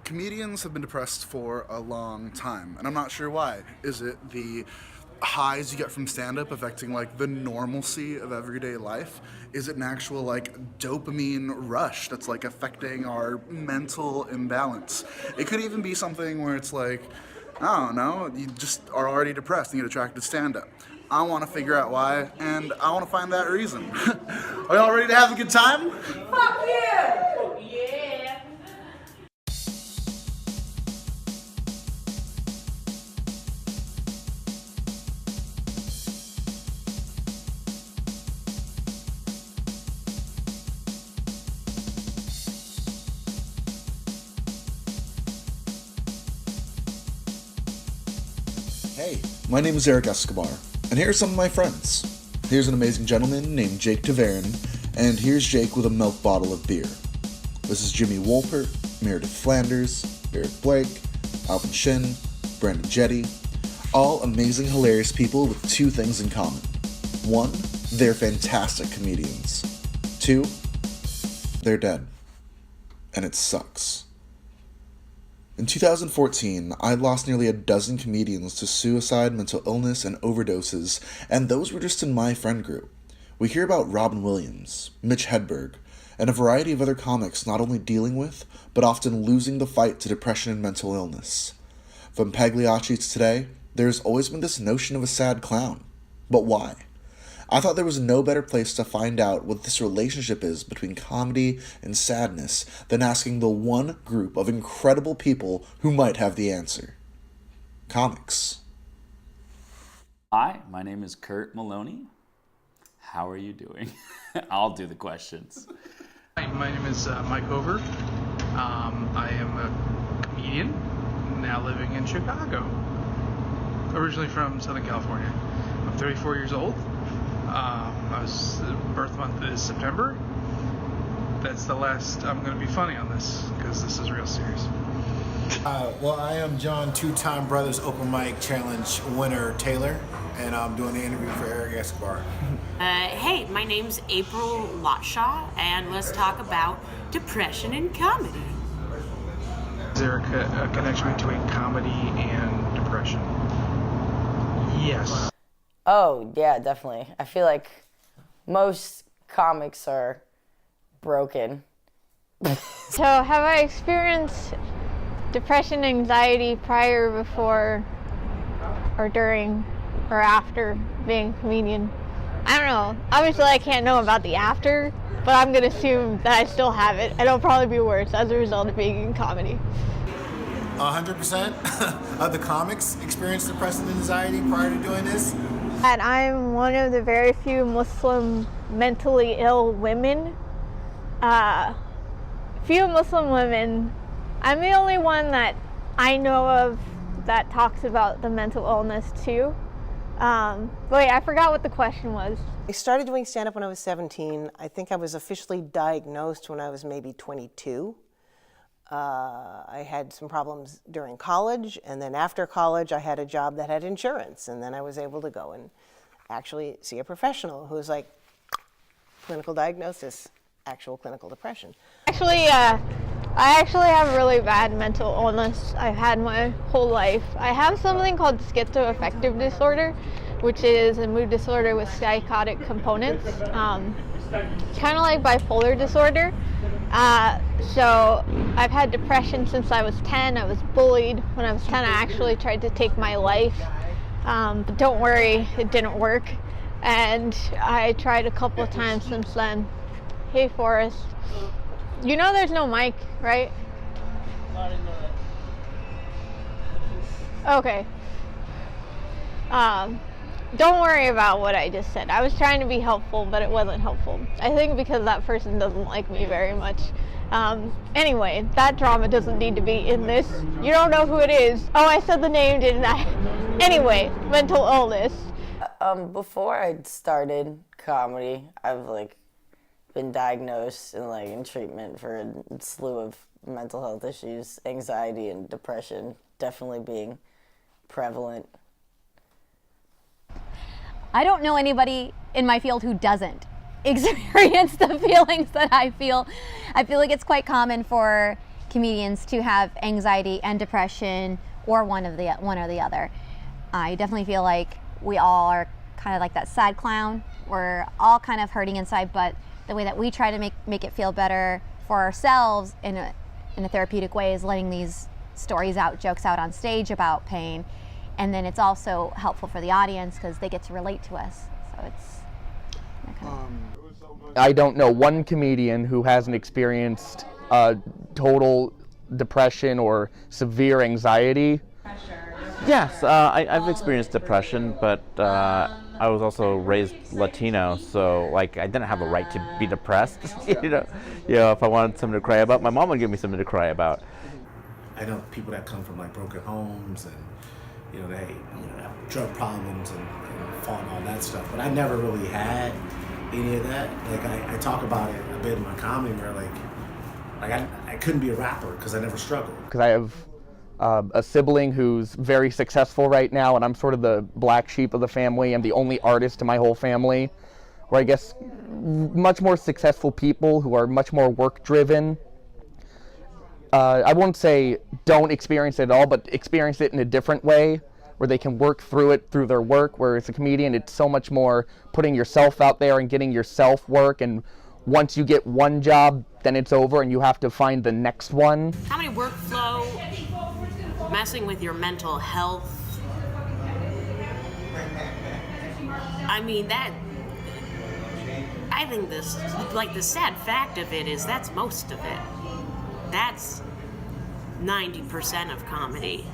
Comedians have been depressed for a long time, and I'm not sure why. Is it the highs you get from stand-up affecting like the normalcy of everyday life? Is it an actual like dopamine rush that's like affecting our mental imbalance? It could even be something where it's like, I don't know, you just are already depressed and get attracted to stand-up. I want to figure out why, and I want to find that reason. Are y'all ready to have a good time? Fuck yeah! Yeah! Hey, my name is Erik Escobar, and here are some of my friends. Here's an amazing gentleman named Jake Tavarin, and here's Jake with a milk bottle of beer. This is Jimmy Wolpert, Meredith Flanders, Eric Blake, Alvin Shin, Brandon Jetty, all amazing, hilarious people with two things in common. One, they're fantastic comedians. Two, they're dead. And it sucks. In 2014, I lost nearly a dozen comedians to suicide, mental illness, and overdoses, and those were just in my friend group. We hear about Robin Williams, Mitch Hedberg, and a variety of other comics not only dealing with, but often losing the fight to depression and mental illness. From Pagliacci to today, there's always been this notion of a sad clown. But why? I thought there was no better place to find out what this relationship is between comedy and sadness than asking the one group of incredible people who might have the answer. Comics. Hi, my name is Kurt Maloney. How are you doing? I'll do the questions. Hi, my name is Mike Over. I am a comedian, now living in Chicago. Originally from Southern California. I'm 34 years old. Birth month is September. That's the last I'm going to be funny on this, because this is real serious. Well, I am John, two-time Brothers Open Mic Challenge winner Taylor, and I'm doing the interview for Erik Escobar. Hey, my name's April Lotshaw, and let's talk about depression and comedy. Is there a connection between comedy and depression? Yes. Oh, yeah, definitely. I feel like most comics are broken. So have I experienced depression, anxiety prior, before, or during, or after being a comedian? I don't know. Obviously I can't know about the after, but I'm going to assume that I still have it, and it'll probably be worse as a result of being in comedy. 100% of the comics experienced depression and anxiety prior to doing this. And I'm one of the very few Muslim mentally ill women. Few Muslim women. I'm the only one that I know of that talks about the mental illness too. Wait, I forgot what the question was. I started doing stand-up when I was 17. I think I was officially diagnosed when I was maybe 22. I had some problems during college, and then after college I had a job that had insurance, and then I was able to go and actually see a professional who was like, clinical diagnosis, actual clinical depression. Actually, I actually have really bad mental illness I've had my whole life. I have something called schizoaffective disorder, which is a mood disorder with psychotic components. Kind of like bipolar disorder. So I've had depression since I was 10. I was bullied when I was 10. I actually tried to take my life. But don't worry, it didn't work. And I tried a couple of times since then. Hey, Forrest. You know there's no mic, right? I didn't know that. Okay. Don't worry about what I just said. I was trying to be helpful, but it wasn't helpful. I think because that person doesn't like me very much. Anyway, that drama doesn't need to be in this. You don't know who it is. Oh, I said the name, didn't I? Anyway, mental illness. Before I started comedy, I've been diagnosed and in treatment for a slew of mental health issues, anxiety and depression definitely being prevalent. I don't know anybody in my field who doesn't experience the feelings that I feel. I feel like it's quite common for comedians to have anxiety and depression, or one or the other. I definitely feel like we all are kind of like that sad clown. We're all kind of hurting inside, but the way that we try to make it feel better for ourselves in a therapeutic way is letting these stories out, jokes out on stage about pain. And then it's also helpful for the audience because they get to relate to us. So it's I don't know one comedian who hasn't experienced total depression or severe anxiety. Yes, I've experienced depression, but I was also raised Latino, so like I didn't have a right to be depressed. you know, if I wanted something to cry about, my mom would give me something to cry about. I know people that come from like broken homes and they have drug problems and fault and all that stuff, but I never really had any of that. Like I talk about it a bit in my comedy where like I couldn't be a rapper because I never struggled. Because I have a sibling who's very successful right now, and I'm sort of the black sheep of the family. I'm the only artist in my whole family, where I guess much more successful people who are much more work-driven, I won't say don't experience it at all, but experience it in a different way, where they can work through it through their work, where as a comedian it's so much more putting yourself out there and getting yourself work, and once you get one job, then it's over and you have to find the next one. Comedy workflow, messing with your mental health. I mean, I think the sad fact of it is that's most of it. That's 90% of comedy.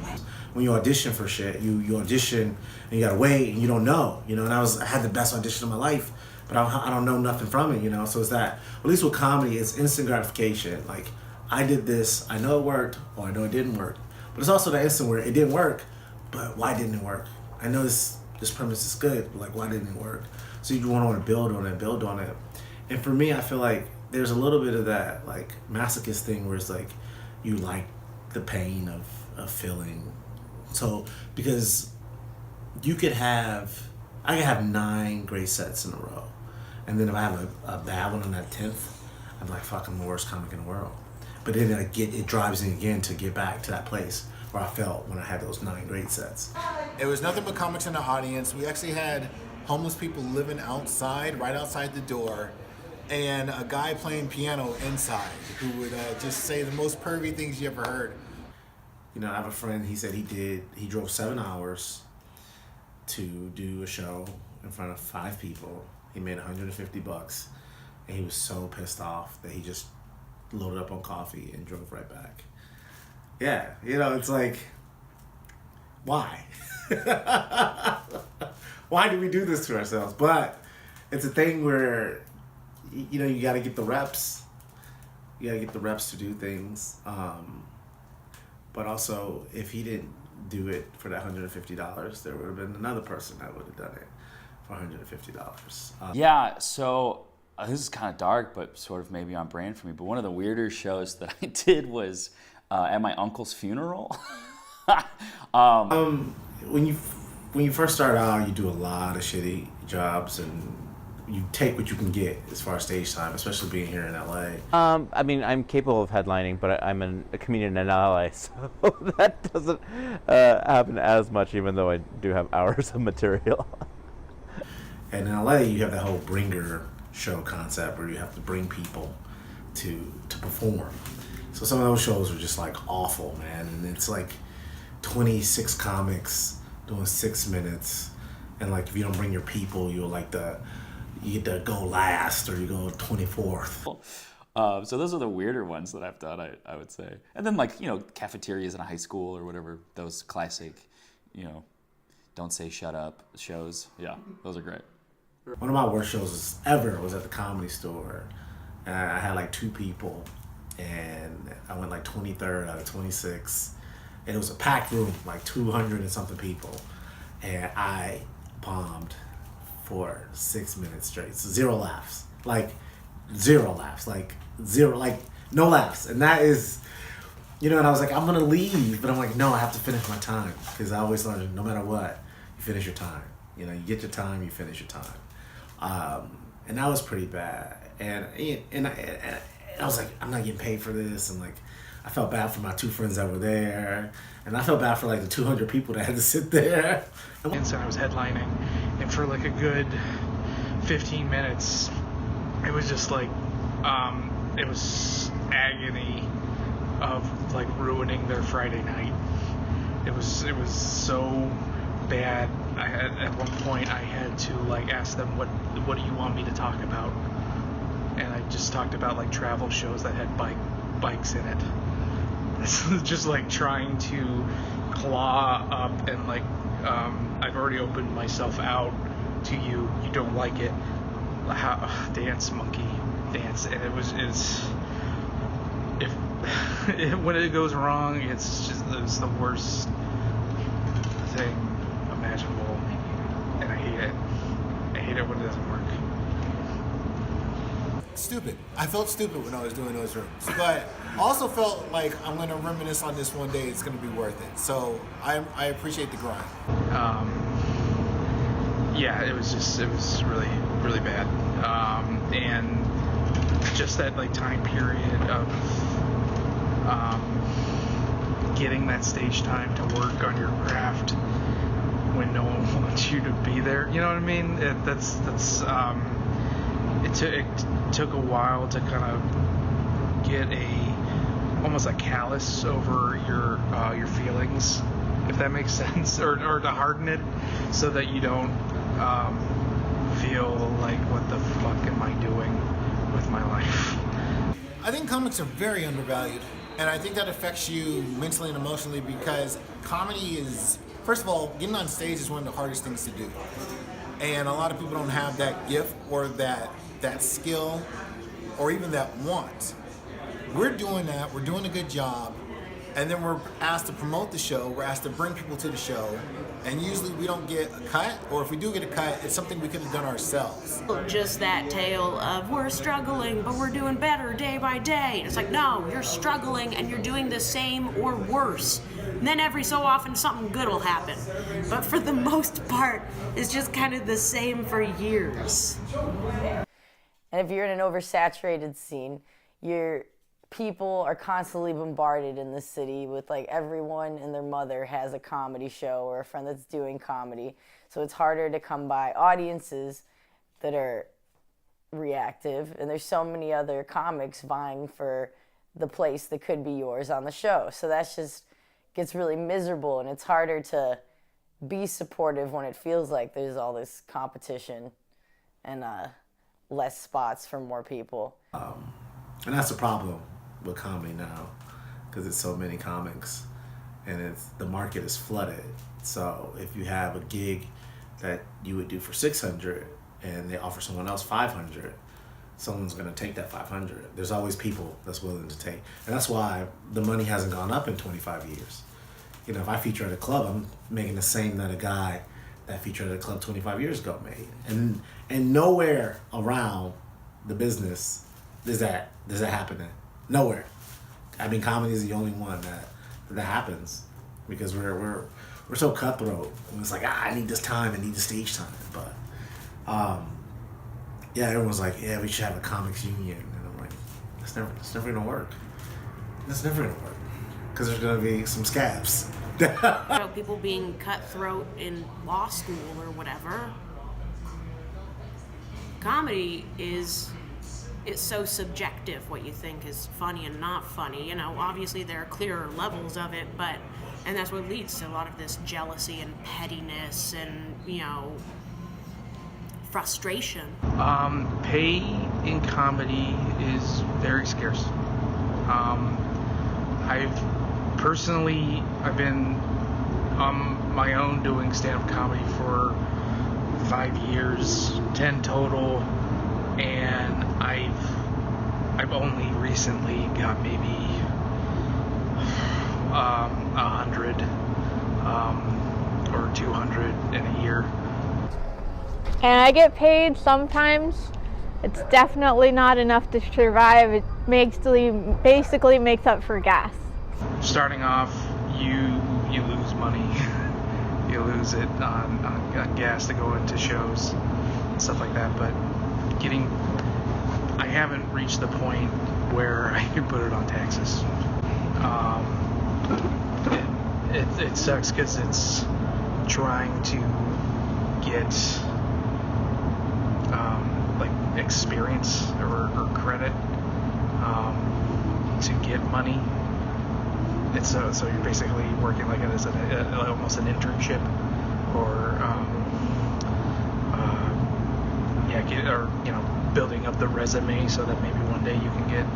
When you audition for shit, you audition and you gotta wait and you don't know, and I had the best audition of my life, but I don't know nothing from it, so it's that, at least with comedy, it's instant gratification. Like, I did this, I know it worked, or I know it didn't work. But it's also the instant where it didn't work, but why didn't it work? I know this premise is good, but like, why didn't it work? So you want to build on it. And for me, I feel like there's a little bit of that like masochist thing where it's like, you like the pain of feeling. So, because I could have 9 great sets in a row. And then if I have a bad one on that 10th, I'm like fucking the worst comic in the world. But then it drives me again to get back to that place where I felt when I had those 9 great sets. It was nothing but comics in the audience. We actually had homeless people living outside, right outside the door, and a guy playing piano inside who would just say the most pervy things you ever heard. I have a friend, he said he drove 7 hours to do a show in front of 5 people. He made $150, and he was so pissed off that he just loaded up on coffee and drove right back. Yeah, it's like, why? Why do we do this to ourselves? But it's a thing where, you gotta get the reps. You gotta get the reps to do things. But also, if he didn't do it for that $150, there would have been another person that would have done it for $150. Yeah, so this is kind of dark, but sort of maybe on brand for me. But one of the weirder shows that I did was at my uncle's funeral. When you first start out, you do a lot of shitty jobs, and you take what you can get as far as stage time, especially being here in LA. I mean, I'm capable of headlining, but I'm a comedian in LA, so that doesn't happen as much, even though I do have hours of material. And in LA, you have that whole bringer show concept where you have to bring people to perform. So some of those shows are just like awful, man. And it's like 26 comics doing 6 minutes. And like, if you don't bring your people, you get to go last, or you go 24th. So those are the weirder ones that I've done, I would say. And then like, cafeterias in a high school or whatever, those classic, don't say shut up shows. Yeah, those are great. One of my worst shows ever was at the Comedy Store. And I had like 2 people, and I went like 23rd out of 26. And it was a packed room, like 200 and something people. And I bombed for 6 minutes straight. So 0 laughs. Like 0 laughs. Like 0, like no laughs. And that is, and I was like, I'm gonna leave. But I'm like, no, I have to finish my time. Because I always learned, no matter what, you finish your time. You get your time, you finish your time. And that was pretty bad. And I was like, I'm not getting paid for this. And like, I felt bad for my 2 friends that were there, and I felt bad for like the 200 people that had to sit there. And so I was headlining, and for like a good 15 minutes, it was just like, it was agony of like ruining their Friday night. It was so bad. At one point I had to like ask them, what do you want me to talk about? And I just talked about like travel shows that had bikes in it. It's just like trying to claw up and like, I've already opened myself out to you. You don't like it. Dance, monkey, dance. And when it goes wrong, it's the worst thing imaginable, and I hate it. I hate it when it doesn't work. Stupid. I felt stupid when I was doing those rooms, but also felt like I'm going to reminisce on this one day. It's going to be worth it. So I appreciate the grind. Yeah, it was really, really bad. And just that like time period of getting that stage time to work on your craft when no one wants you to be there. You know what I mean? It took a while to kind of get almost a callus over your feelings, if that makes sense, or to harden it so that you don't feel like, what the fuck am I doing with my life? I think comics are very undervalued, and I think that affects you mentally and emotionally because comedy is, first of all, getting on stage is one of the hardest things to do. And a lot of people don't have that gift or that skill or even that want. We're doing that, we're doing a good job, and then we're asked to promote the show, we're asked to bring people to the show, and usually we don't get a cut, or if we do get a cut, it's something we could have done ourselves. Just that tale of we're struggling, but we're doing better day by day. It's like, no, you're struggling and you're doing the same or worse. And then every so often something good will happen. But for the most part, it's just kind of the same for years. And if you're in an oversaturated scene, your people are constantly bombarded in the city with like everyone and their mother has a comedy show or a friend that's doing comedy. So it's harder to come by audiences that are reactive, and there's so many other comics vying for the place that could be yours on the show. So that's just gets really miserable, and it's harder to be supportive when it feels like there's all this competition and less spots for more people. And that's the problem with comedy now, because it's so many comics and the market is flooded. So if you have a gig that you would do for $600 and they offer someone else $500, someone's going to take that $500. There's always people that's willing to take, and that's why the money hasn't gone up in 25 years. You know, if I feature at a club, I'm making the same that a guy that featured at a club 25 years ago made, and nowhere around the business does that happening. Nowhere. I mean, comedy is the only one that happens, because we're so cutthroat. And it's like, I need this time, I need the stage time. But yeah, everyone's like, yeah, we should have a comics union, and I'm like, it's never gonna work. It's never gonna work, because there's gonna be some scabs. About people being cutthroat in law school or whatever. Comedy it's so subjective what you think is funny and not funny. You know, obviously there are clearer levels of it, and that's what leads to a lot of this jealousy and pettiness and, you know, frustration. Pay in comedy is very scarce. I've been on my own doing stand-up comedy for 5 years, 10 total, and I've only recently got maybe 100 or 200 in a year. And I get paid sometimes. It's definitely not enough to survive. It basically makes up for gas. Starting off, you lose money. You lose it on gas to go into shows and stuff like that. But I haven't reached the point where I can put it on taxes. It sucks because it's trying to get like experience or credit to get money. It's so you're basically working like as almost an internship, or building up the resume so that maybe one day you can get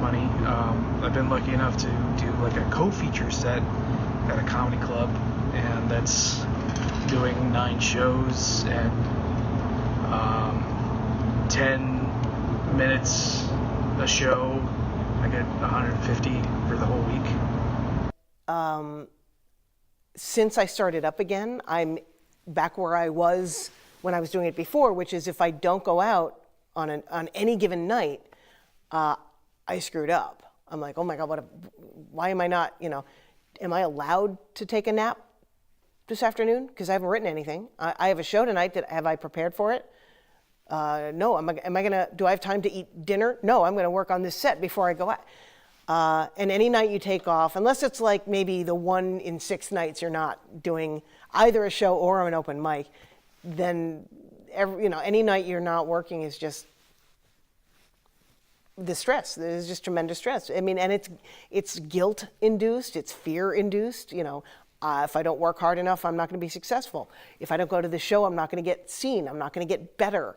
money. I've been lucky enough to do like a co-feature set at a comedy club, and that's doing 9 shows and 10 minutes a show. I get 150 for the whole week. Since I started up again, I'm back where I was when I was doing it before, which is if I don't go out on any given night, I screwed up. I'm like, oh my God, why am I not, am I allowed to take a nap this afternoon? Because I haven't written anything. I have a show tonight. Have I prepared for it? No. Do I have time to eat dinner? No, I'm gonna work on this set before I go out. And any night you take off, unless it's like maybe the 1 in 6 nights you're not doing either a show or an open mic, then any night you're not working is just the stress. There's just tremendous stress. I mean, and it's guilt induced, it's fear induced. If I don't work hard enough, I'm not going to be successful. If I don't go to the show, I'm not going to get seen. I'm not going to get better.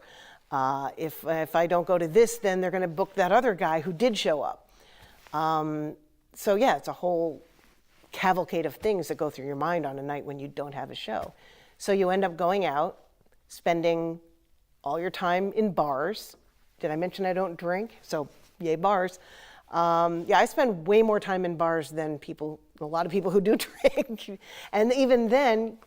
If I don't go to this, then they're going to book that other guy who did show up. So yeah, it's a whole cavalcade of things that go through your mind on a night when you don't have a show. So you end up going out, spending all your time in bars. Did I mention I don't drink? So yay, bars. I spend way more time in bars than a lot of people who do drink. And even then,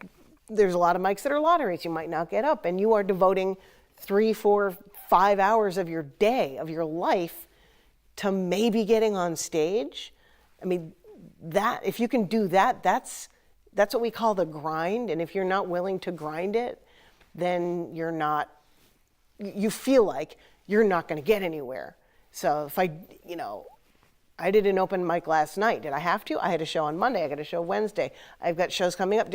there's a lot of mics that are lotteries. You might not get up, and you are devoting 3, 4, 5 hours of your day, of your life, to maybe getting on stage. I mean, if you can do that, that's what we call the grind. And if you're not willing to grind it, then you feel like you're not going to get anywhere. So if I did an open mic last night. Did I have to? I had a show on Monday. I got a show Wednesday. I've got shows coming up.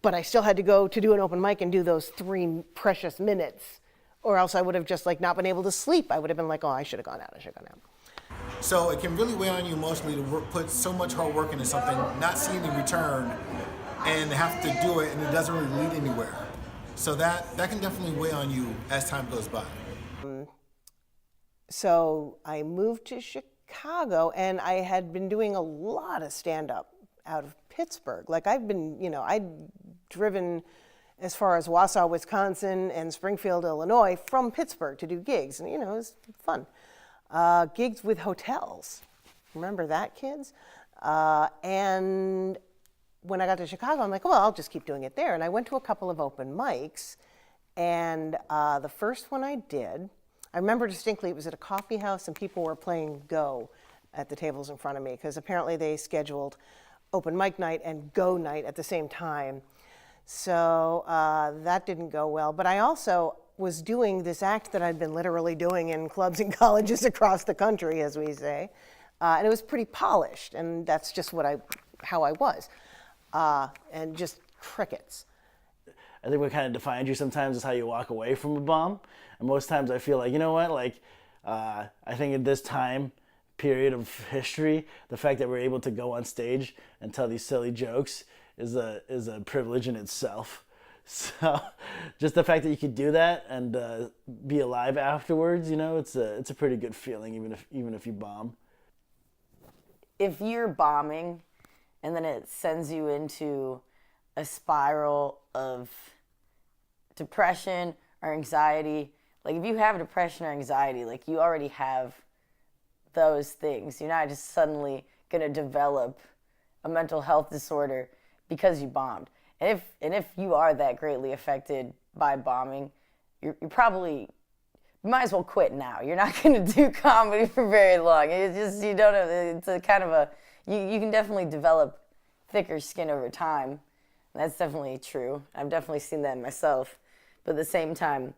But I still had to go to do an open mic and do those 3 precious minutes, or else I would have just not been able to sleep. I would have been like, oh, I should have gone out. So it can really weigh on you emotionally to put so much hard work into something, not see any return, and have to do it, and it doesn't really lead anywhere. So that can definitely weigh on you as time goes by. So I moved to Chicago, and I had been doing a lot of stand-up out of Pittsburgh. Like I'd driven as far as Wausau, Wisconsin, and Springfield, Illinois, from Pittsburgh to do gigs, and it was fun. Gigs with hotels. Remember that, kids? And when I got to Chicago, I'm like, well, I'll just keep doing it there. And I went to a couple of open mics, and the first one I did, I remember distinctly, it was at a coffee house, and people were playing Go at the tables in front of me, because apparently they scheduled open mic night and Go night at the same time. So that didn't go well. But I also was doing this act that I'd been literally doing in clubs and colleges across the country, as we say. And it was pretty polished, and that's just how I was. And just crickets. I think what kind of defines you sometimes is how you walk away from a bomb. And most times I feel like, I think at this time period of history, the fact that we're able to go on stage and tell these silly jokes is a privilege in itself. So just the fact that you could do that and be alive afterwards, it's a pretty good feeling, even if you bomb. If you're bombing and then it sends you into a spiral of depression or anxiety, like if you have depression or anxiety, like you already have those things. You're not just suddenly going to develop a mental health disorder because you bombed. And if you are that greatly affected by bombing, you might as well quit now. You're not going to do comedy for very long. It's just, you don't have, it's a kind of you can definitely develop thicker skin over time. That's definitely true. I've definitely seen that in myself. But at the same time,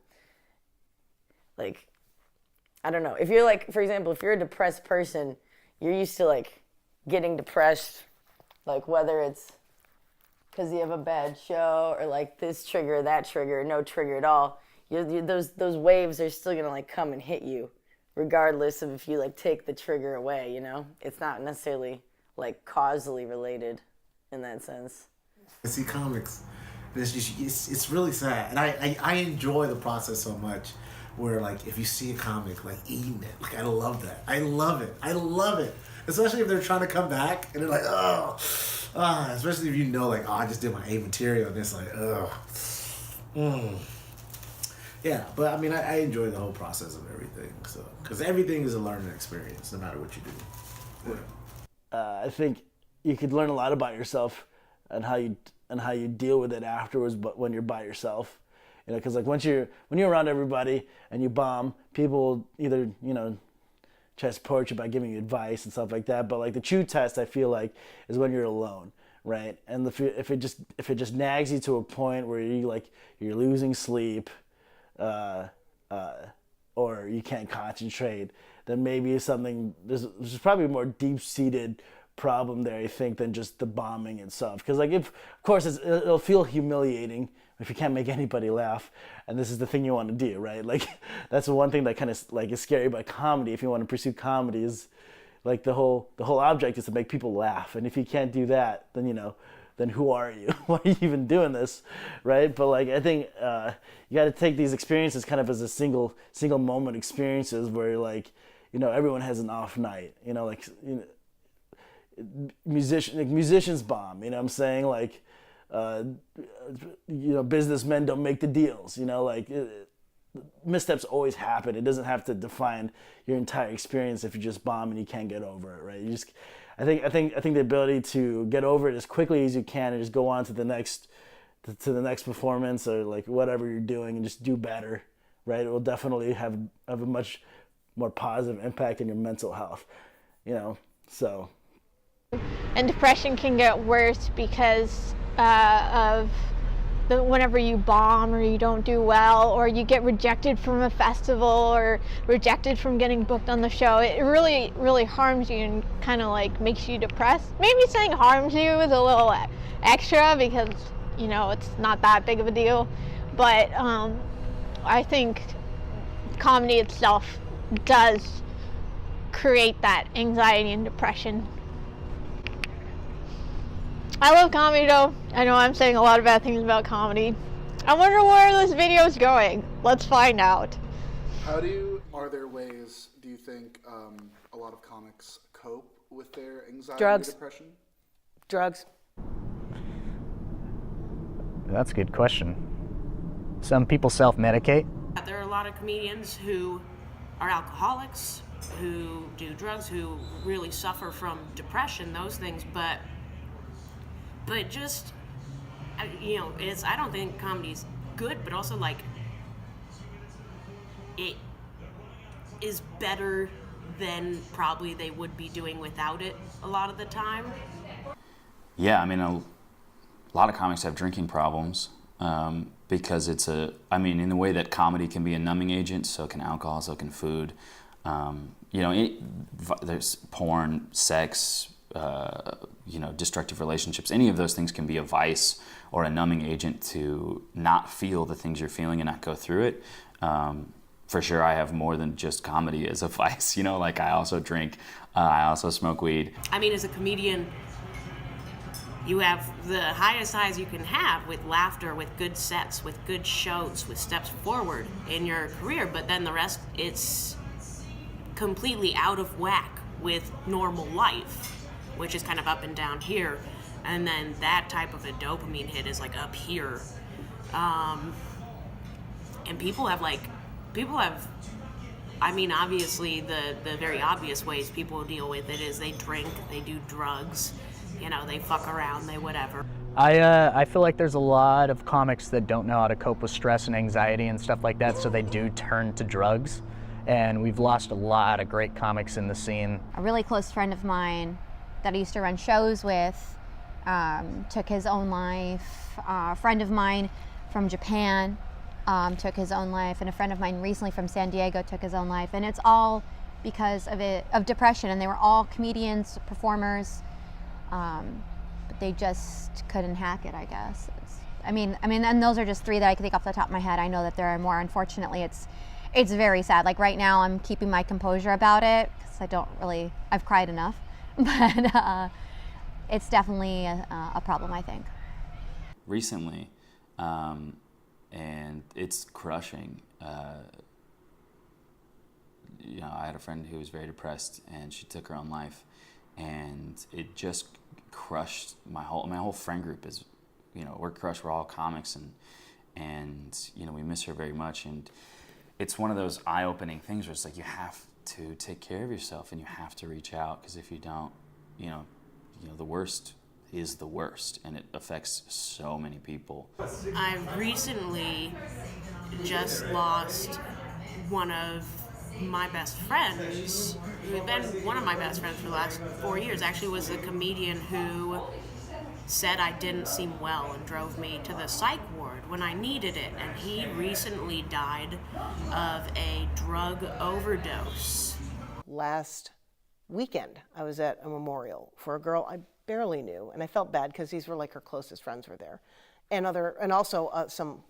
I don't know. If you're for example, if you're a depressed person, you're used to getting depressed, like whether it's because you have a bad show or like this trigger, that trigger, no trigger at all, those waves are still gonna like come and hit you, regardless of if you like take the trigger away. You know, it's not necessarily like causally related in that sense. I see comics. It's really sad, and I enjoy the process so much. Where like if you see a comic like eating it, like I love that. I love it. Especially if they're trying to come back and they're like, especially if you know like, I just did my A material and it's like, Yeah, but I mean, I enjoy the whole process of everything. So because everything is a learning experience, no matter what you do. Yeah. I think you could learn a lot about yourself and how you deal with it afterwards. But when you're by yourself, you know, because like when you're around everybody and you bomb, people either try to support you by giving you advice and stuff like that. But like the true test, I feel like, is when you're alone, right? And if it just nags you to a point where you're losing sleep, or you can't concentrate, then maybe there's probably a more deep-seated problem there, I think, than just the bombing itself. Because like of course it'll feel humiliating if you can't make anybody laugh, and this is the thing you want to do, right? Like that's the one thing that kind of like is scary about comedy. If you want to pursue comedy, is like the whole object is to make people laugh, and if you can't do that, then who are you? Why are you even doing this, right? But like I think you got to take these experiences kind of as a single moment experiences where like everyone has an off night, musicians bomb, what I'm saying, like businessmen don't make the deals, missteps always happen. It doesn't have to define your entire experience if you just bomb and you can't get over it, right? I think the ability to get over it as quickly as you can and just go on to the next performance or like whatever you're doing and just do better, right? It will definitely have a much more positive impact on your mental health, so. And depression can get worse because of whenever you bomb or you don't do well or you get rejected from a festival or rejected from getting booked on the show, it really, really harms you and kind of like makes you depressed. Maybe saying harms you is a little extra because, it's not that big of a deal. But I think comedy itself does create that anxiety and depression. I love comedy though. I know I'm saying a lot of bad things about comedy. I wonder where this video is going. Let's find out. Are there ways, do you think, a lot of comics cope with their anxiety Drugs. and depression? Drugs. That's a good question. Some people self-medicate. There are a lot of comedians who are alcoholics, who do drugs, who really suffer from depression, those things, but just, I don't think comedy's good, but also like it is better than probably they would be doing without it a lot of the time. Yeah, I mean, a lot of comics have drinking problems because in the way that comedy can be a numbing agent, so can alcohol, so can food. There's porn, sex, destructive relationships. Any of those things can be a vice or a numbing agent to not feel the things you're feeling and not go through it. For sure, I have more than just comedy as a vice. Like I also drink, I also smoke weed. I mean, as a comedian, you have the highest highs you can have with laughter, with good sets, with good shows, with steps forward in your career, but then the rest, it's completely out of whack with normal life, which is kind of up and down here, and then that type of a dopamine hit is like up here, and people have, obviously the very obvious ways people deal with it is they drink, they do drugs, they fuck around, they whatever. I feel like there's a lot of comics that don't know how to cope with stress and anxiety and stuff like that, so they do turn to drugs, and we've lost a lot of great comics in the scene. A really close friend of mine that I used to run shows with took his own life. A friend of mine from Japan took his own life, and a friend of mine recently from San Diego took his own life, and it's all because of depression, and they were all comedians, performers, but they just couldn't hack it, I guess. And those are just three that I can think off the top of my head. I know that there are more. Unfortunately, it's very sad. Like right now, I'm keeping my composure about it because I've cried enough, but it's definitely a problem, I think. Recently, and it's crushing. I had a friend who was very depressed, and she took her own life, and it just crushed my whole friend group. Is, we're crushed. We're all comics, and we miss her very much. And it's one of those eye-opening things where it's like you have to take care of yourself, and you have to reach out, because if you don't, the worst is the worst, and it affects so many people. I recently just lost one of my best friends, who had been one of my best friends for the last 4 years. Actually was a comedian who said I didn't seem well and drove me to the psych ward when I needed it, and he recently died of a drug overdose. Last weekend, I was at a memorial for a girl I barely knew, and I felt bad because these were like her closest friends were there, and also some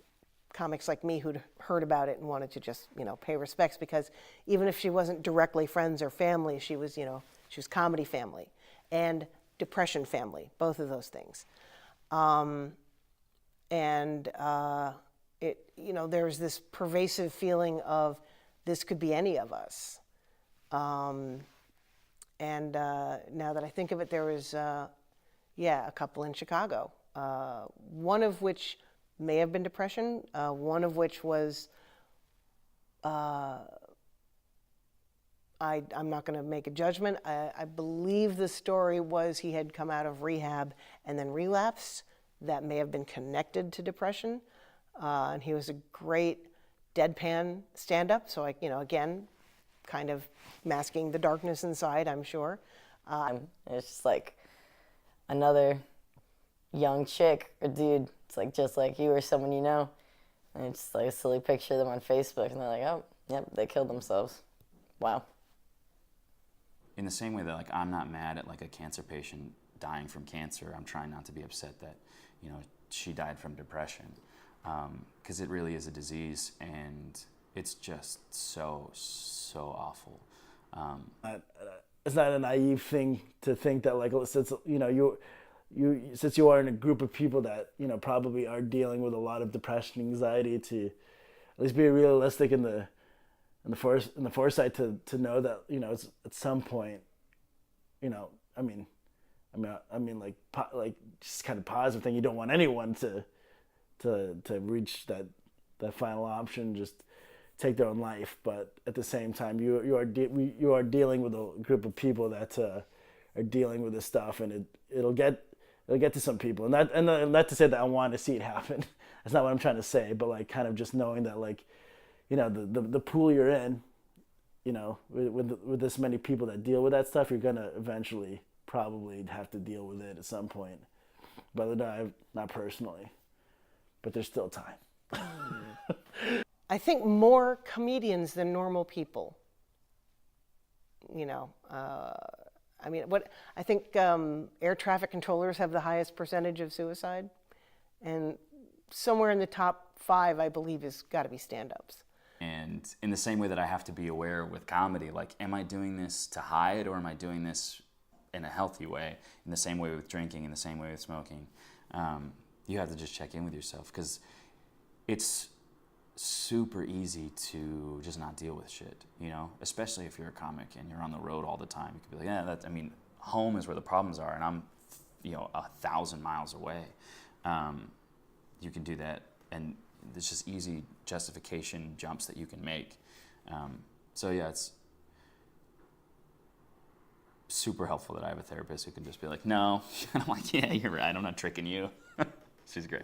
comics like me who'd heard about it and wanted to just pay respects, because even if she wasn't directly friends or family, she was comedy family and depression family, both of those things. There's this pervasive feeling of this could be any of us. Now that I think of it, there was a couple in Chicago, one of which may have been depression, one of which was, I'm not going to make a judgment. I believe the story was he had come out of rehab and then relapsed. That may have been connected to depression. And he was a great deadpan stand-up, so again, kind of masking the darkness inside, I'm sure. It's just like another young chick or dude. It's like just like you or someone you know. And it's like a silly picture of them on Facebook, and they're like, oh, yep, they killed themselves. Wow. In the same way that I'm not mad at a cancer patient dying from cancer, I'm trying not to be upset that she died from depression, because it really is a disease, and it's just so awful. It's not a naive thing to think that since since you are in a group of people that probably are dealing with a lot of depression, anxiety, to at least be realistic in the foresight to know that it's at some point, just kind of positive thing. You don't want anyone to reach that final option, just take their own life. But at the same time, you are dealing with a group of people that are dealing with this stuff, and it'll get to some people. And not to say that I want to see it happen. That's not what I'm trying to say. But kind of just knowing that the pool you're in, with this many people that deal with that stuff, you're gonna eventually probably have to deal with it at some point. But not personally, but there's still time. I think more comedians than normal people. I think air traffic controllers have the highest percentage of suicide, and somewhere in the top 5, I believe, has got to be stand-ups. And in the same way that I have to be aware with comedy, am I doing this to hide, or am I doing this in a healthy way? In the same way with drinking, in the same way with smoking, you have to just check in with yourself, because it's super easy to just not deal with shit, especially if you're a comic and you're on the road all the time. You could be like, home is where the problems are, and I'm 1,000 miles away. You can do that, and there's just easy justification jumps that you can make. It's super helpful that I have a therapist who can just be like, no. And I'm like, yeah, you're right, I'm not tricking you. She's great.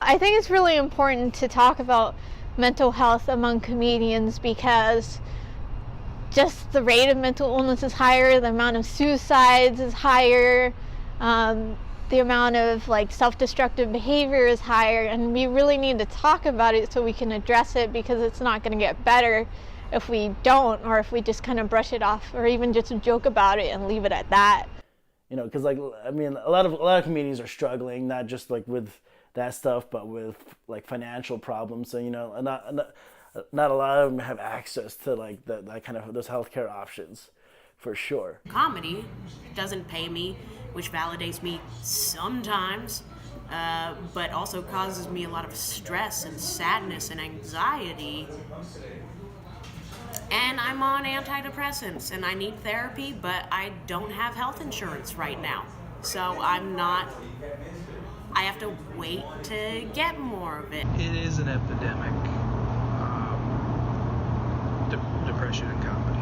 I think it's really important to talk about mental health among comedians, because just the rate of mental illness is higher, the amount of suicides is higher, the amount of self-destructive behavior is higher, and we really need to talk about it so we can address it, because it's not going to get better if we don't, or if we just kind of brush it off, or even just joke about it and leave it at that. You know, because like, I mean, a lot of comedians are struggling, not just like with that stuff, but with like financial problems. So, you know, not a lot of them have access to like that kind of those healthcare options, for sure. Comedy doesn't pay me, which validates me sometimes, but also causes me a lot of stress and sadness and anxiety. And I'm on antidepressants and I need therapy, but I don't have health insurance right now. So I have to wait to get more of it. It is an epidemic, depression and comedy.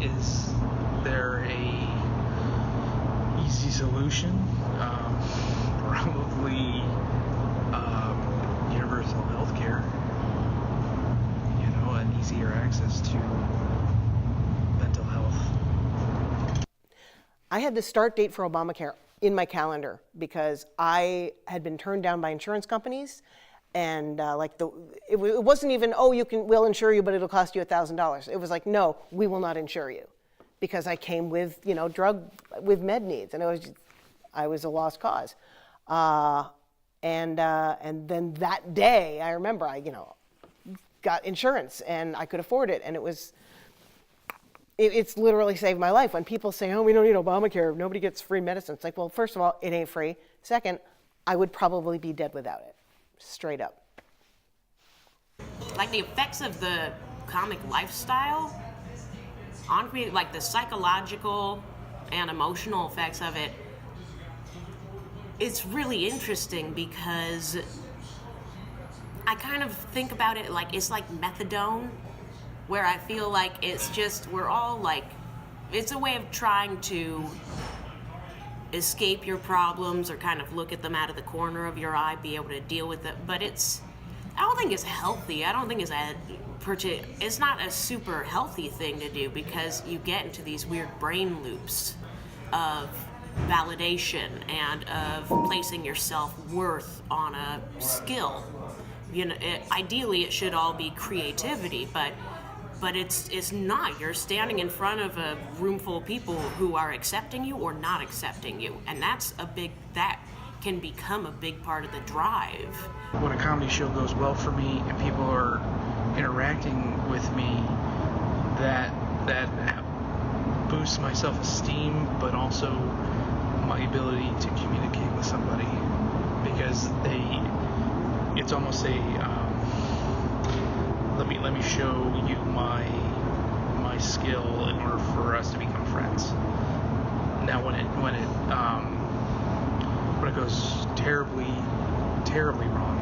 Is there a easy solution? Probably universal health care. And easier access to mental health. I had the start date for Obamacare in my calendar because I had been turned down by insurance companies, and it wasn't even, oh, we'll insure you, but it'll cost you $1,000. It was like, no, we will not insure you, because I came with with med needs, and I was a lost cause. And then that day, I remember got insurance and I could afford it, and it's literally saved my life. When people say, oh, we don't need Obamacare, nobody gets free medicine, it's like, well, first of all, it ain't free. Second, I would probably be dead without it, straight up. Like the effects of the comic lifestyle on me, like the psychological and emotional effects of it, it's really interesting because I kind of think about it like it's like methadone, where I feel like it's a way of trying to escape your problems or kind of look at them out of the corner of your eye, be able to deal with it. But I don't think it's healthy. I don't think it's not a super healthy thing to do, because you get into these weird brain loops of validation and of placing your self-worth on a skill. Ideally it should all be creativity, but it's not. You're standing in front of a room full of people who are accepting you or not accepting you, and that can become a big part of the drive. When a comedy show goes well for me and people are interacting with me, that boosts my self-esteem, but also my ability to communicate with somebody, because it's almost a let me show you my skill in order for us to become friends. Now when it goes terribly wrong,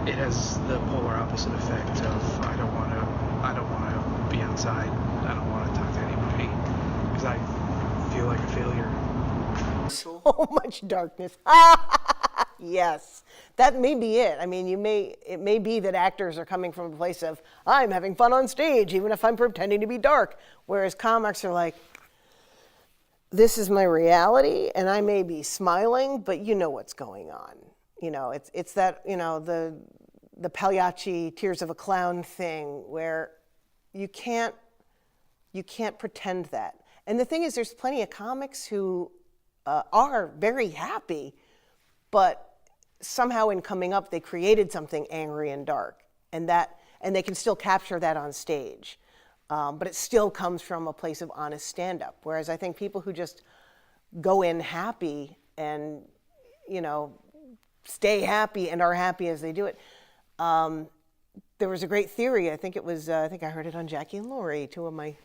it has the polar opposite effect of I don't want to be outside. I don't want to talk to anybody because I feel like a failure. So much darkness. Yes, that may be it. I mean, it may be that actors are coming from a place of, I'm having fun on stage, even if I'm pretending to be dark. Whereas comics are like, this is my reality, and I may be smiling, but you know what's going on. It's that, the Pagliacci Tears of a Clown thing, where you can't pretend that. And the thing is, there's plenty of comics who are very happy, but somehow in coming up, they created something angry and dark, and they can still capture that on stage. But it still comes from a place of honest stand-up. Whereas I think people who just go in happy and, stay happy and are happy as they do it. There was a great theory, I think I heard it on Jackie and Laurie, two of my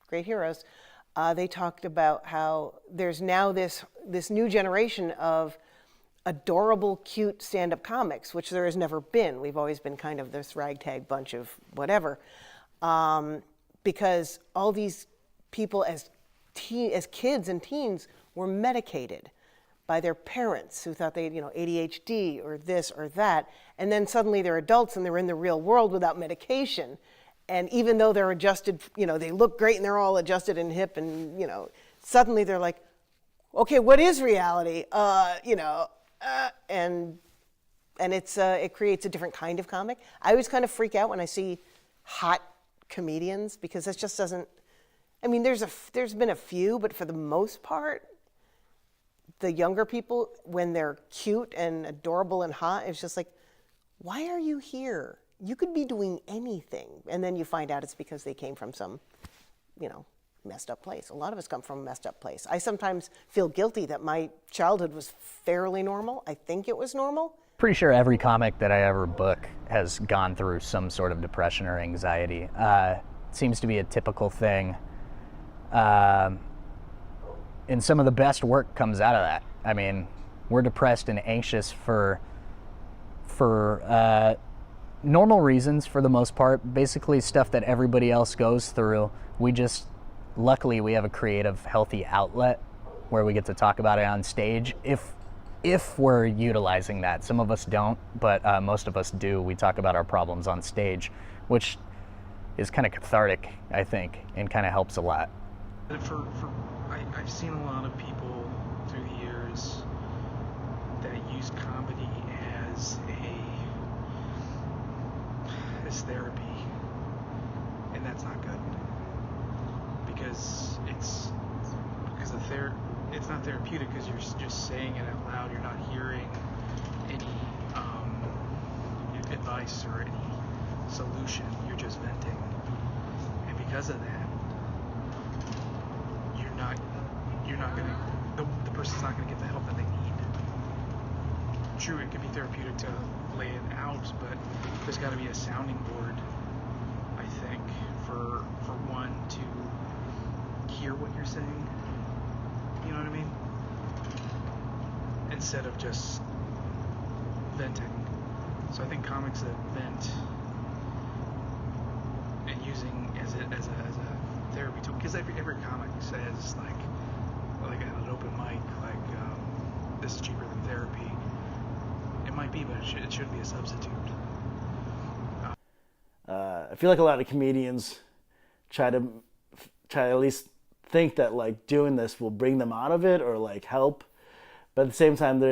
great heroes. They talked about how there's now this new generation of adorable, cute stand-up comics, which there has never been. We've always been kind of this ragtag bunch of whatever. Because all these people as kids and teens were medicated by their parents who thought they had, ADHD or this or that. And then suddenly they're adults and they're in the real world without medication. And even though they're adjusted, they look great and they're all adjusted and hip and, suddenly they're like, okay, what is reality? And And it creates a different kind of comic. I always kind of freak out when I see hot comedians because that just doesn't. I mean, there's been a few, but for the most part, the younger people, when they're cute and adorable and hot, it's just like, why are you here? You could be doing anything. And then you find out it's because they came from some, messed up place. A lot of us come from a messed up place. I sometimes feel guilty that my childhood was fairly normal. I think it was normal. Pretty sure every comic that I ever book has gone through some sort of depression or anxiety. It seems to be a typical thing. And some of the best work comes out of that. I mean, we're depressed and anxious for normal reasons for the most part, basically stuff that everybody else goes through. Luckily we have a creative, healthy outlet where we get to talk about it on stage if we're utilizing that. Some of us don't, but most of us do. We talk about our problems on stage, which is kind of cathartic, I think, and kind of helps a lot. I've seen a lot of people through the years that use comedy as therapy, and that's not good because it's not therapeutic because you're just saying it out loud. You're not hearing any advice or any solution. You're just venting, and because of that, the person's not gonna get the help that they need. True, it can be therapeutic to lay it out, but there's got to be a sounding board, I think, for one to hear what you're saying. You know what I mean? Instead of just venting. So I think comics that vent and using as a therapy tool, because every comic says like at an open mic, this is cheaper than therapy. It might be, but it shouldn't be a substitute. I feel like a lot of comedians try to at least think that doing this will bring them out of it or help, but at the same time,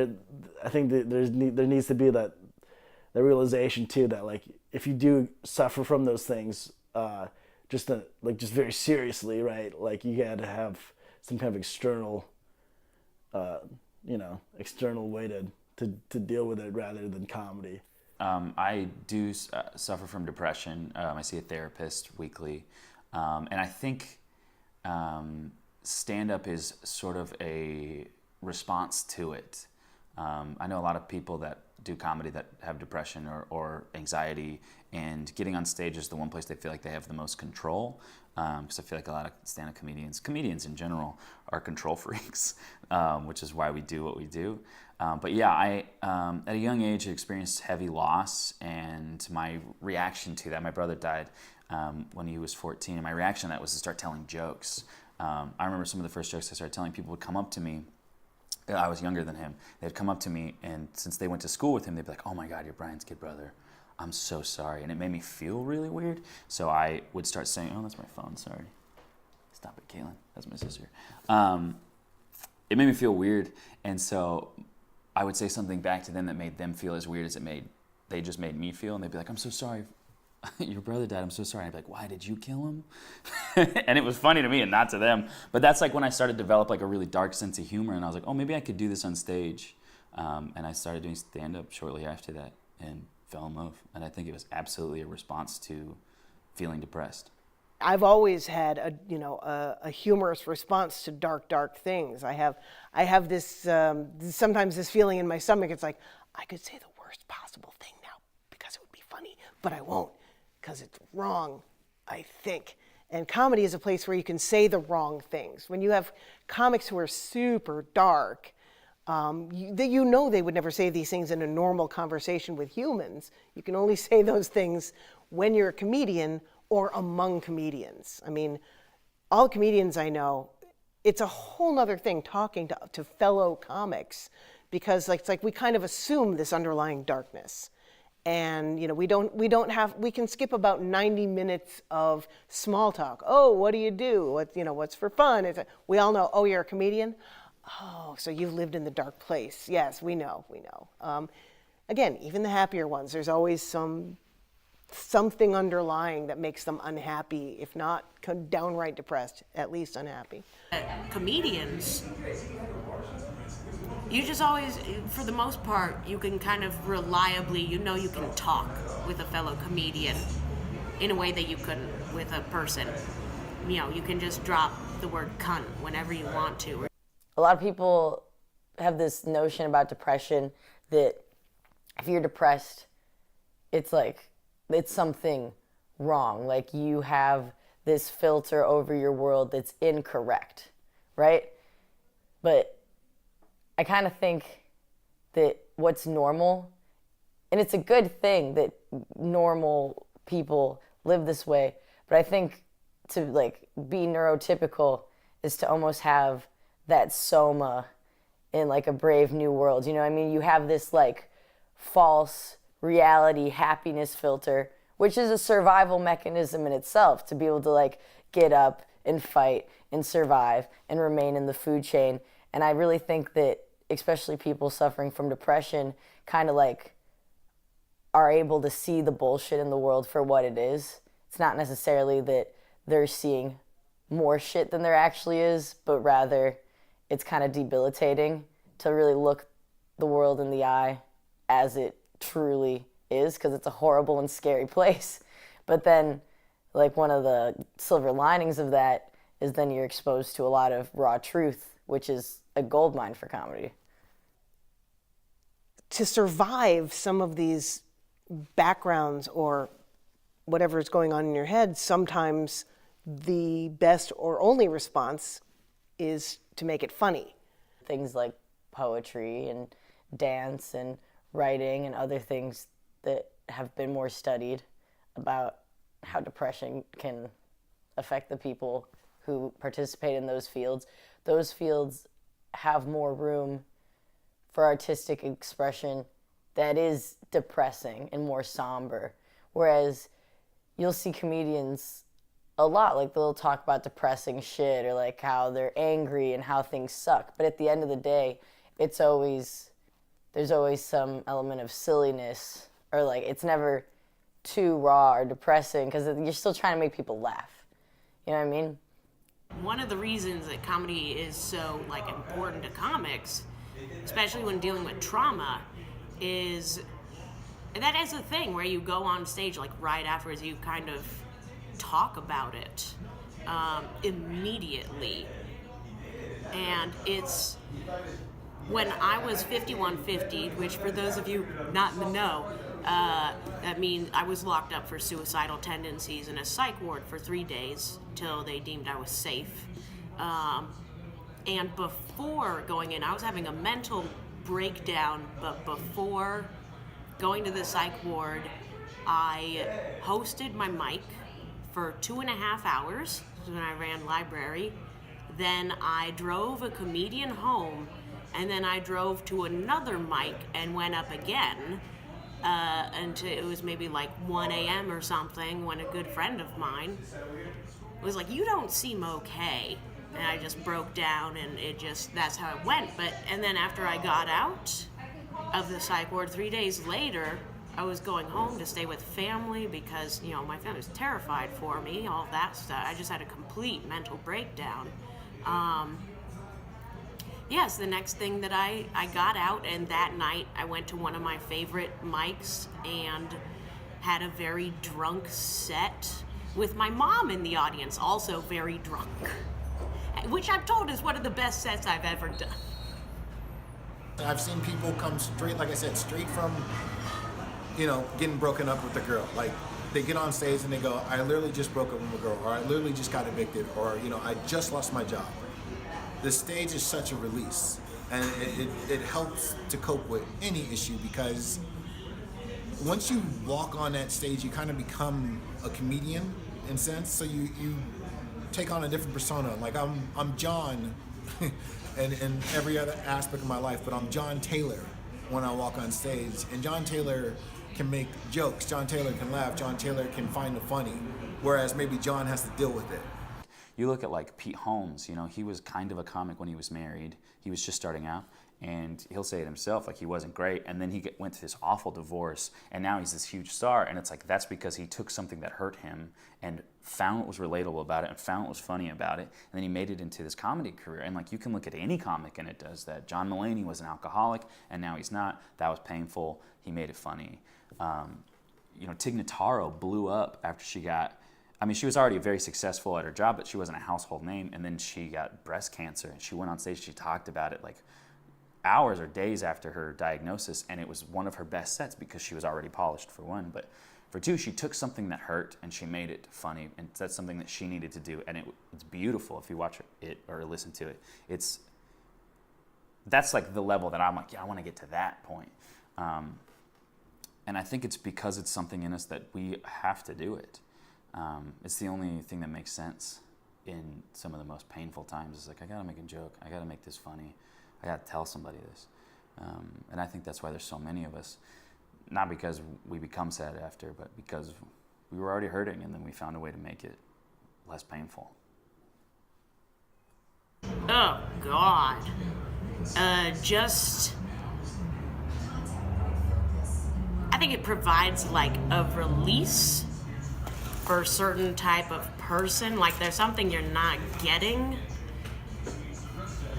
I think that there needs to be that realization too that if you do suffer from those things, just very seriously, right? You got to have some kind of external way to deal with it rather than comedy. I do suffer from depression. I see a therapist weekly. And I think stand-up is sort of a response to it. I know a lot of people that do comedy that have depression or anxiety, and getting on stage is the one place they feel like they have the most control. Because I feel like a lot of stand-up comedians in general, are control freaks, which is why we do what we do. But yeah, I at a young age experienced heavy loss, and my reaction to that, my brother died when he was 14, and my reaction to that was to start telling jokes. I remember some of the first jokes I started telling, people would come up to me. I was younger than him. They'd come up to me, and since they went to school with him, they'd be like, "Oh my God, you're Brian's kid brother. I'm so sorry." And it made me feel really weird. So I would start saying, "Oh, that's my phone, sorry. Stop it, Caitlin. That's my sister." It made me feel weird. And so I would say something back to them that made them feel as weird as they just made me feel. And they'd be like, "I'm so sorry. Your brother died. I'm so sorry." I'd be like, "Why did you kill him?" And it was funny to me and not to them. But that's when I started to develop a really dark sense of humor. And I was like, oh, maybe I could do this on stage. And I started doing stand-up shortly after that and fell in love. And I think it was absolutely a response to feeling depressed. I've always had a humorous response to dark things. I have this sometimes this feeling in my stomach. It's like I could say the worst possible thing now because it would be funny, but I won't because it's wrong, I think. And comedy is a place where you can say the wrong things. When you have comics who are super dark, they would never say these things in a normal conversation with humans. You can only say those things when you're a comedian or among comedians. I mean, all comedians I know, it's a whole nother thing talking to fellow comics because it's like we kind of assume this underlying darkness. And we can skip about 90 minutes of small talk. Oh, what do you do? What's for fun? We all know, oh, you're a comedian? Oh, so you've lived in the dark place. Yes, we know. again, even the happier ones, there's always something underlying that makes them unhappy, if not downright depressed, at least unhappy. Comedians, you just always, for the most part, you can kind of reliably, you can talk with a fellow comedian in a way that you couldn't with a person. You can just drop the word cunt whenever you want to. A lot of people have this notion about depression that if you're depressed, it's like, it's something wrong. Like you have this filter over your world that's incorrect, right? But I kind of think that what's normal, and it's a good thing that normal people live this way, but I think to like be neurotypical is to almost have that soma in like a Brave New World. You know what I mean? You have this like false reality happiness filter, which is a survival mechanism in itself, to be able to like get up and fight and survive and remain in the food chain. And I really think that especially people suffering from depression kind of like are able to see the bullshit in the world for what it is. It's not necessarily that they're seeing more shit than there actually is, but rather it's kind of debilitating to really look the world in the eye as it truly is, because it's a horrible and scary place. But then like one of the silver linings of that is then you're exposed to a lot of raw truth, which is a goldmine for comedy. To survive some of these backgrounds or whatever is going on in your head, sometimes the best or only response is to make it funny. Things like poetry and dance and writing and other things that have been more studied about how depression can affect the people who participate in those fields. Those fields have more room for artistic expression that is depressing and more somber. Whereas you'll see comedians a lot, like they'll talk about depressing shit or like how they're angry and how things suck. But at the end of the day, there's always some element of silliness, or like it's never too raw or depressing because you're still trying to make people laugh. You know what I mean? One of the reasons that comedy is so like important to comics, especially when dealing with trauma, is that is a thing where you go on stage like right afterwards, you kind of talk about it immediately. And it's when I was 5150, which for those of you not in the know, that means I was locked up for suicidal tendencies in a psych ward for 3 days till they deemed I was safe. And before going in, I was having a mental breakdown, but before going to the psych ward, I hosted my mic for 2.5 hours when I ran library. Then I drove a comedian home, and then I drove to another mic and went up again until it was maybe like 1 a.m. or something, when a good friend of mine was like, "You don't seem okay." And I just broke down, and that's how it went. And then after I got out of the psych ward 3 days later, I was going home to stay with family because, my family was terrified for me, all that stuff. I just had a complete mental breakdown. Yes, the next thing that I got out, and that night I went to one of my favorite mics and had a very drunk set with my mom in the audience, also very drunk, which I'm told is one of the best sets I've ever done. I've seen people come straight, like I said, straight from, getting broken up with a girl. Like, they get on stage and they go, "I literally just broke up with a girl," or "I literally just got evicted," or, "I just lost my job." The stage is such a release, and it helps to cope with any issue, because once you walk on that stage, you kind of become a comedian in a sense. So you take on a different persona. Like I'm John and in every other aspect of my life, but I'm John Taylor when I walk on stage. And John Taylor can make jokes, John Taylor can laugh, John Taylor can find the funny, whereas maybe John has to deal with it. You look at like Pete Holmes, he was kind of a comic when he was married. He was just starting out. and he'll say it himself, like he wasn't great, and then he went through this awful divorce, and now he's this huge star, and it's like that's because he took something that hurt him and found what was relatable about it and found what was funny about it, and then he made it into this comedy career. And like you can look at any comic and it does that. John Mulaney was an alcoholic, and now he's not. That was painful. He made it funny. Tig Notaro blew up after she was already very successful at her job, but she wasn't a household name, and then she got breast cancer, and she went on stage, she talked about it like hours or days after her diagnosis, and it was one of her best sets because she was already polished, for one, but for two, she took something that hurt and she made it funny, and that's something that she needed to do, and it's beautiful if you watch it or listen to it. That's like the level that I'm like, yeah, I want to get to that point. And I think it's because it's something in us that we have to do it. It's the only thing that makes sense in some of the most painful times. It's like, I gotta make a joke, I gotta make this funny, I gotta tell somebody this. And I think that's why there's so many of us, not because we become sad after, but because we were already hurting and then we found a way to make it less painful. Oh, God. I think it provides like a release for a certain type of person. Like there's something you're not getting.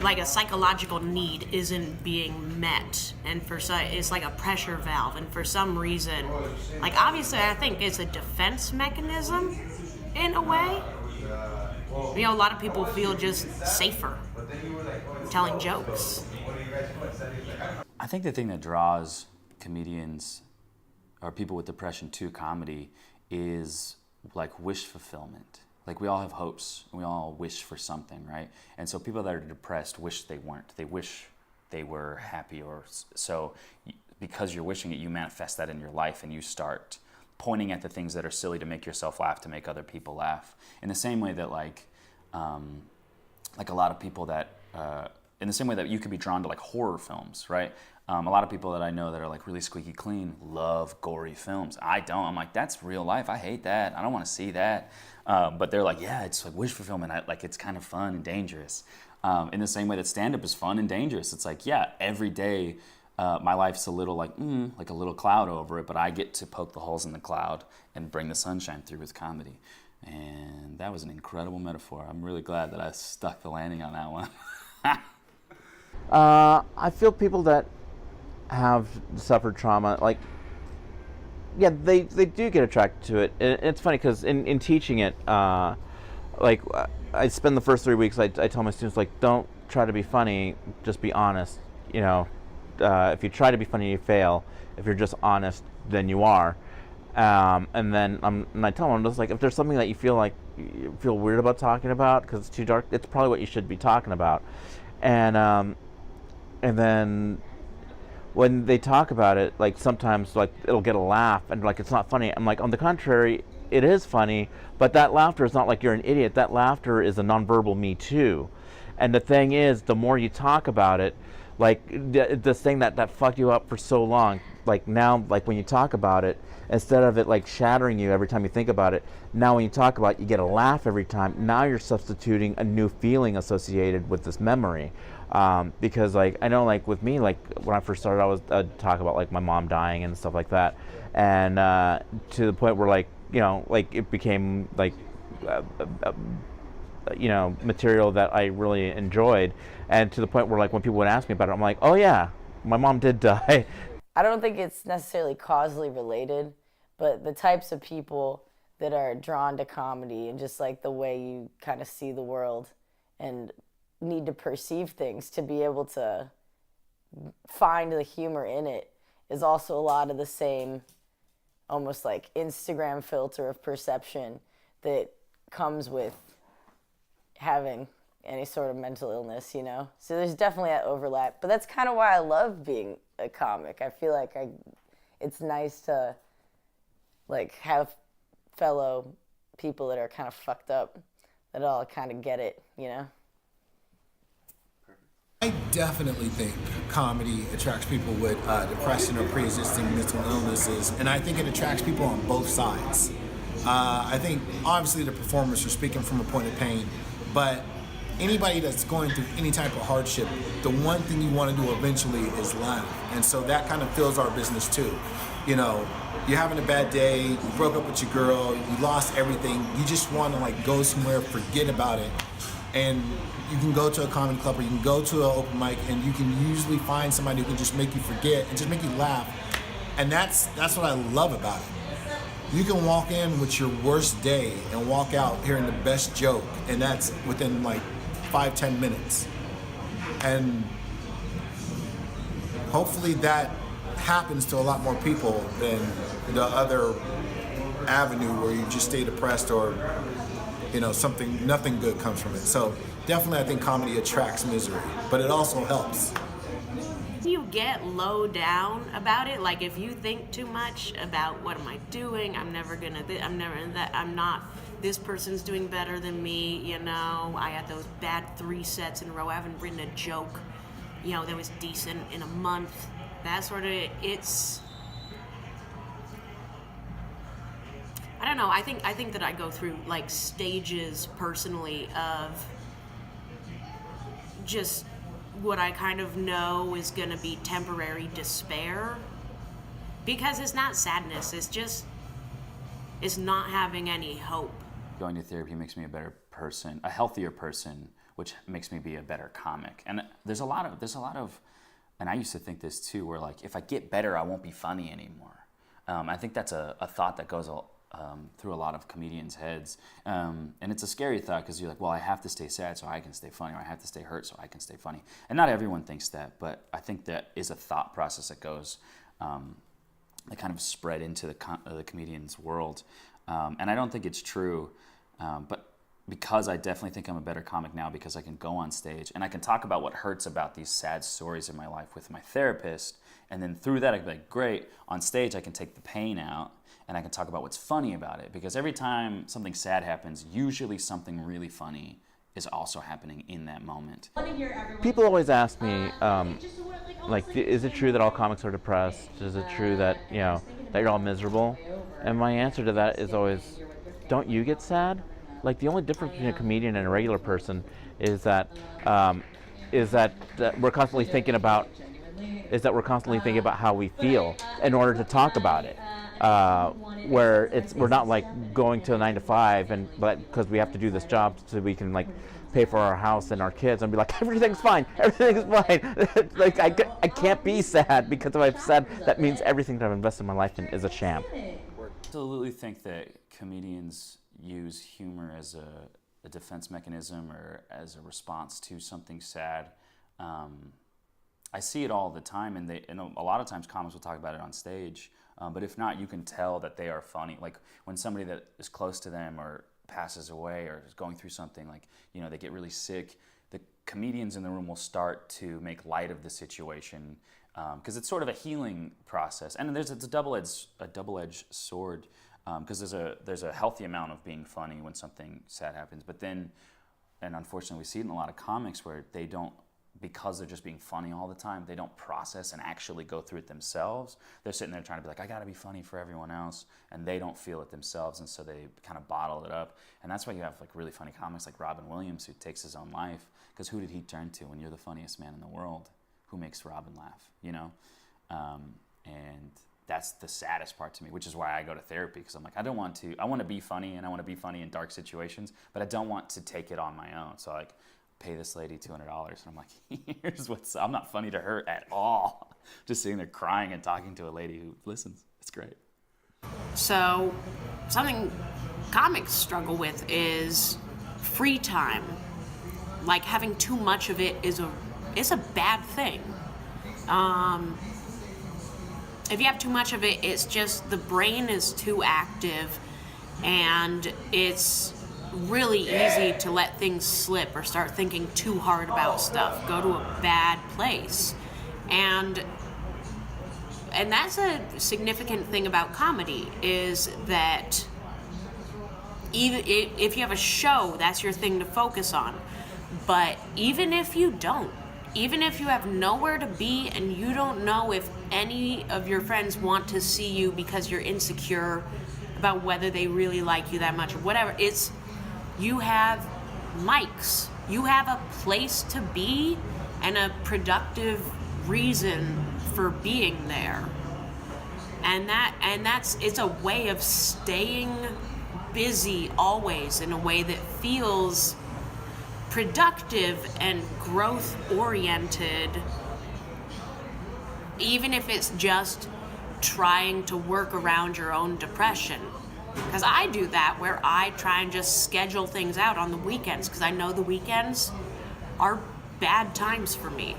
Like a psychological need isn't being met, and it's like a pressure valve, and for some reason, like obviously I think it's a defense mechanism in a way. A lot of people feel just safer telling jokes. I think the thing that draws comedians or people with depression to comedy is like wish fulfillment. Like we all have hopes, and we all wish for something, right? And so people that are depressed wish they weren't. They wish they were happy, or so because you're wishing it, you manifest that in your life, and you start pointing at the things that are silly to make yourself laugh, to make other people laugh. In the same way that like a lot of people that, in the same way that you could be drawn to like horror films, right? A lot of people that I know that are like really squeaky clean love gory films. I don't. I'm like, that's real life. I hate that. I don't want to see that. But they're like, yeah, it's like wish fulfillment. It's kind of fun and dangerous. In the same way that stand-up is fun and dangerous. It's like, yeah, every day my life's a little like a little cloud over it, but I get to poke the holes in the cloud and bring the sunshine through with comedy. And that was an incredible metaphor. I'm really glad that I stuck the landing on that one. I feel people that have suffered trauma, like, yeah, they do get attracted to it. And it's funny because in teaching it, like, I spend the first 3 weeks, I tell my students, like, don't try to be funny, just be honest. If you try to be funny, you fail. If you're just honest, then you are. And then I tell them, just like, if there's something that you feel weird about talking about because it's too dark, it's probably what you should be talking about. And then when they talk about it, like sometimes like it'll get a laugh and like it's not funny. I'm like, on the contrary, it is funny, but that laughter is not like you're an idiot. That laughter is a nonverbal me too. And the thing is, the more you talk about it, like this thing that fucked you up for so long, like now, like when you talk about it, instead of it like shattering you every time you think about it, now when you talk about it, you get a laugh every time. Now you're substituting a new feeling associated with this memory. Because like I know, like with me, like when I first started, I'd talk about like my mom dying and stuff like that, and to the point where like like it became like material that I really enjoyed, and to the point where like when people would ask me about it, I'm like, oh yeah, my mom did die. I don't think it's necessarily causally related, but the types of people that are drawn to comedy and just like the way you kind of see the world and need to perceive things to be able to find the humor in it is also a lot of the same almost like Instagram filter of perception that comes with having any sort of mental illness, So there's definitely that overlap. But that's kind of why I love being a comic. I feel like it's nice to like have fellow people that are kind of fucked up that all kind of get it, I definitely think comedy attracts people with depression or pre-existing mental illnesses, and I think it attracts people on both sides. I think obviously the performers are speaking from a point of pain, but anybody that's going through any type of hardship, the one thing you want to do eventually is laugh. And so that kind of fills our business too. You know, you're having a bad day, you broke up with your girl, you lost everything, you just want to like go somewhere, forget about it. And you can go to a comedy club or you can go to an open mic and you can usually find somebody who can just make you forget and just make you laugh. And that's what I love about it. You can walk in with your worst day and walk out hearing the best joke, and that's within like 5-10 minutes. And hopefully that happens to a lot more people than the other avenue where you just stay depressed or, you know, nothing good comes from it. So definitely I think comedy attracts misery, but it also helps. You get low down about it. Like if you think too much about what am I doing, I'm not, this person's doing better than me, you know, I had those bad 3 sets in a row, I haven't written a joke, you know, that was decent in a month. That sort of, it's, I don't know, I think that I go through like stages personally of just what I kind of know is going to be temporary despair, because it's not sadness, it's not having any hope. Going to therapy makes me a better person, a healthier person, which makes me be a better comic. And there's a lot of, and I used to think this too, where like if I get better, I won't be funny anymore. I think that's a thought that goes through a lot of comedians' heads. And it's a scary thought because you're like, well, I have to stay sad so I can stay funny, or I have to stay hurt so I can stay funny. And not everyone thinks that, but I think that is a thought process that goes, that kind of spread into the comedian's world. And I don't think it's true, but because I definitely think I'm a better comic now because I can go on stage and I can talk about what hurts about these sad stories in my life with my therapist, and then through that I can be like, great, on stage I can take the pain out and I can talk about what's funny about it, because every time something sad happens, usually something really funny is also happening in that moment. People always ask me, like, is it true that all comics are depressed? Is it true that, you know, that you're all miserable? And my answer to that is always, don't you get sad? Like, the only difference between a comedian and a regular person is that we're constantly thinking about how we feel in order to talk about it. Where we're not like going to a 9 to 5 but because we have to do this job so we can like pay for our house and our kids and be like, everything's fine. Like I can't be sad, because if I'm sad, that means everything that I've invested my life in is a sham. I absolutely think that comedians use humor as a defense mechanism or as a response to something sad. I see it all the time, and a lot of times comics will talk about it on stage. But if not, you can tell that they are funny. Like when somebody that is close to them or passes away or is going through something, like, you know, they get really sick, the comedians in the room will start to make light of the situation, because it's sort of a healing process. And it's a double-edged sword, because there's a healthy amount of being funny when something sad happens. But then, and unfortunately we see it in a lot of comics where they don't, because they're just being funny all the time, they don't process and actually go through it themselves. They're sitting there trying to be like, I gotta be funny for everyone else, and they don't feel it themselves, and so they kind of bottle it up. And that's why you have like really funny comics like Robin Williams, who takes his own life, because who did he turn to when you're the funniest man in the world? Who makes Robin laugh, you know? And that's the saddest part to me, which is why I go to therapy, because I'm like, I want to be funny, and I want to be funny in dark situations, but I don't want to take it on my own. So like, pay this lady $200, and I'm like, I'm not funny to her at all. Just sitting there crying and talking to a lady who listens. It's great. So something comics struggle with is free time. Like having too much of it is a bad thing. If you have too much of it, it's just the brain is too active, and it's really easy to let things slip or start thinking too hard about stuff, go to a bad place. And that's a significant thing about comedy, is that even if you have a show, that's your thing to focus on. But even if you don't, even if you have nowhere to be and you don't know if any of your friends want to see you because you're insecure about whether they really like you that much or whatever, you have mics you have a place to be and a productive reason for being there. And that's it's a way of staying busy always in a way that feels productive and growth oriented, even if it's just trying to work around your own depression. Because I do that, where I try and just schedule things out on the weekends, because I know the weekends are bad times for me.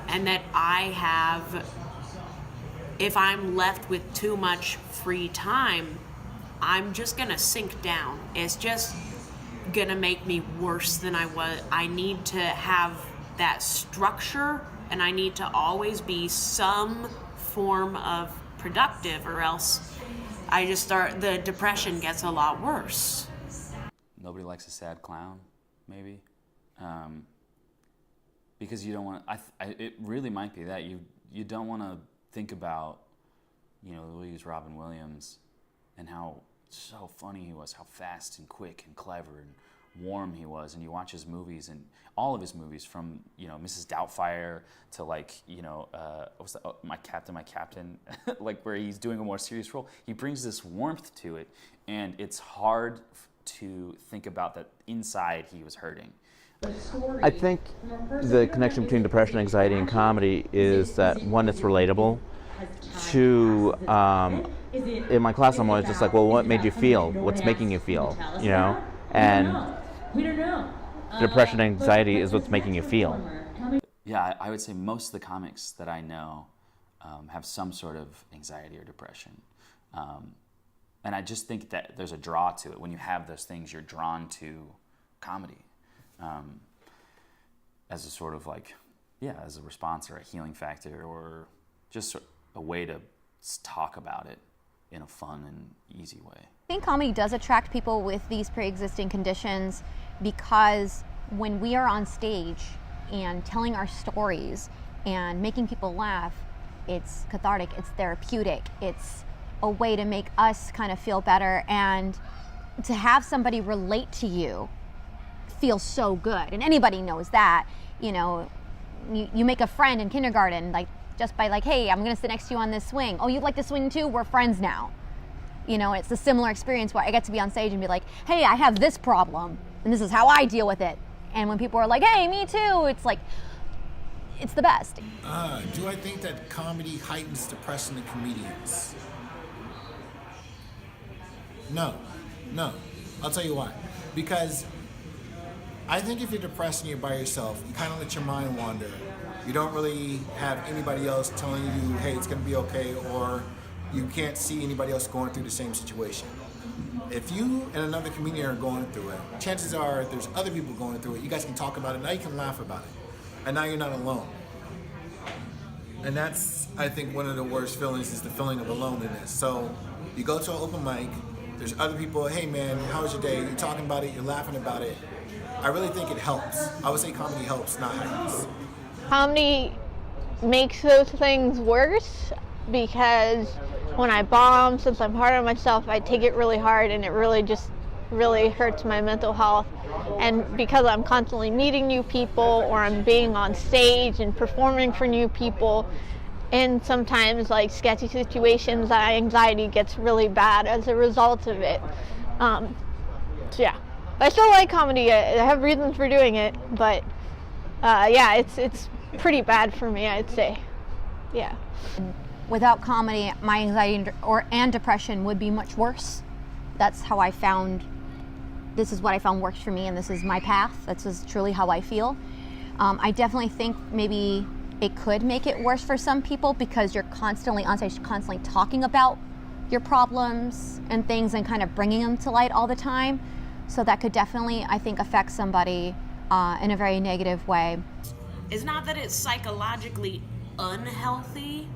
And that if I'm left with too much free time, I'm just gonna sink down. It's just gonna make me worse than I was. I need to have that structure, and I need to always be some form of productive, or else the depression gets a lot worse. Nobody likes a sad clown, maybe. Because you don't want it really might be that you don't want to think about, we'll use Robin Williams and how so funny he was, how fast and quick and clever and warm he was. And you watch his movies, and all of his movies, from Mrs. Doubtfire to what's that? Oh, My Captain, like where he's doing a more serious role. He brings this warmth to it, and it's hard to think about that inside he was hurting. I think the connection between depression, anxiety, and comedy is that, one, it's relatable. Two, in my class I'm always just like, well, what made you feel? What's making you feel? And depression and anxiety is what's making you feel. Yeah, I would say most of the comics that I know have some sort of anxiety or depression. And I just think that there's a draw to it. When you have those things, you're drawn to comedy. As a sort of as a response or a healing factor, or just a way to talk about it in a fun and easy way. I think comedy does attract people with these pre-existing conditions, because when we are on stage and telling our stories and making people laugh, it's cathartic, it's therapeutic, it's a way to make us kind of feel better, and to have somebody relate to you feels so good. And anybody knows that. You make a friend in kindergarten, just by hey, I'm gonna sit next to you on this swing. Oh, you like to swing too? We're friends now. It's a similar experience where I get to be on stage and be like, hey, I have this problem, and this is how I deal with it. And when people are like, hey, me too, it's it's the best. Do I think that comedy heightens depression in comedians? No. I'll tell you why. Because I think if you're depressed and you're by yourself, you kind of let your mind wander. You don't really have anybody else telling you, hey, it's going to be okay, or you can't see anybody else going through the same situation. If you and another comedian are going through it, chances are if there's other people going through it, you guys can talk about it, now you can laugh about it. And now you're not alone. And that's, I think, one of the worst feelings is the feeling of loneliness. So you go to an open mic, there's other people, hey man, how was your day? You're talking about it, you're laughing about it. I really think it helps. I would say comedy helps, not heightens. Comedy makes those things worse, because when I bomb, since I'm hard on myself, I take it really hard, and it really hurts my mental health. And because I'm constantly meeting new people, or I'm being on stage and performing for new people, and sometimes sketchy situations, anxiety gets really bad as a result of it. So yeah, I still like comedy. I have reasons for doing it, but it's pretty bad for me, I'd say. Yeah. Without comedy, my anxiety and depression would be much worse. That's how I found, this is what I found works for me, and this is my path. This is truly how I feel. I definitely think maybe it could make it worse for some people, because you're constantly on stage, constantly talking about your problems and things and kind of bringing them to light all the time. So that could definitely, I think, affect somebody in a very negative way. It's not that it's psychologically unhealthy.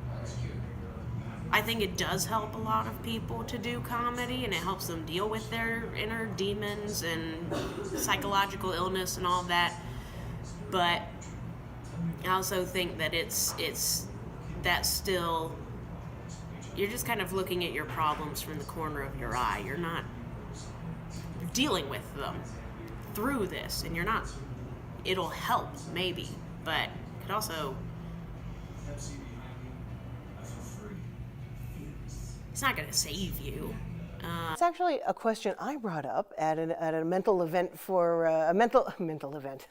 I think it does help a lot of people to do comedy, and it helps them deal with their inner demons and psychological illness and all that. But I also think that that's still, you're just kind of looking at your problems from the corner of your eye. You're not dealing with them through this, and you're not it'll help maybe, but it could also, it's not gonna save you. It's actually a question I brought up at a mental event for a mental event.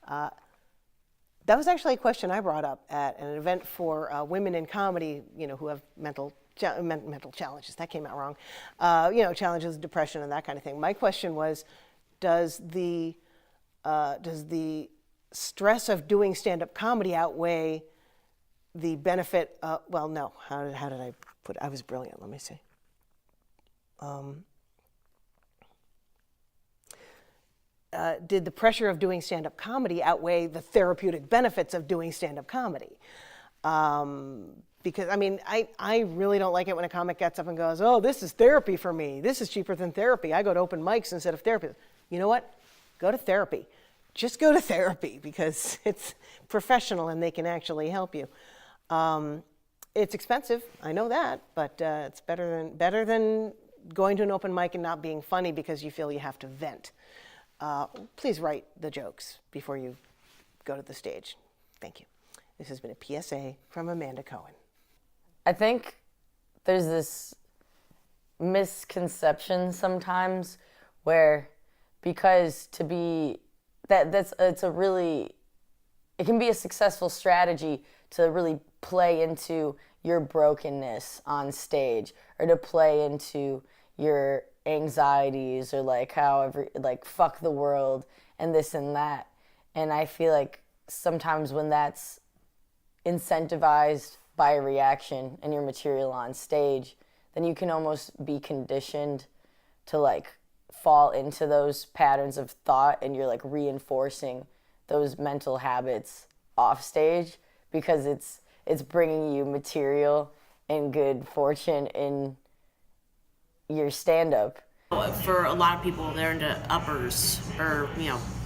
That was actually a question I brought up at an event for women in comedy, who have mental challenges. That came out wrong. Challenges, depression, and that kind of thing. My question was, does the stress of doing stand-up comedy outweigh the benefit? Well, no. How did I put it? I was brilliant. Let me see. Did the pressure of doing stand-up comedy outweigh the therapeutic benefits of doing stand-up comedy? Because, I really don't like it when a comic gets up and goes, oh, this is therapy for me. This is cheaper than therapy. I go to open mics instead of therapy. You know what? Go to therapy. Just go to therapy because it's professional and they can actually help you. It's expensive, I know that, but it's better than going to an open mic and not being funny because you feel you have to vent. Please write the jokes before you go to the stage. Thank you. This has been a PSA from Amanda Cohen. I think there's this misconception sometimes where because to be it can be a successful strategy to really play into your brokenness on stage or to play into your anxieties or fuck the world and this and that. And I feel like sometimes when that's incentivized by a reaction and your material on stage, then you can almost be conditioned to fall into those patterns of thought and you're reinforcing those mental habits off stage because it's bringing you material and good fortune in your stand-up. For a lot of people, they're into uppers or,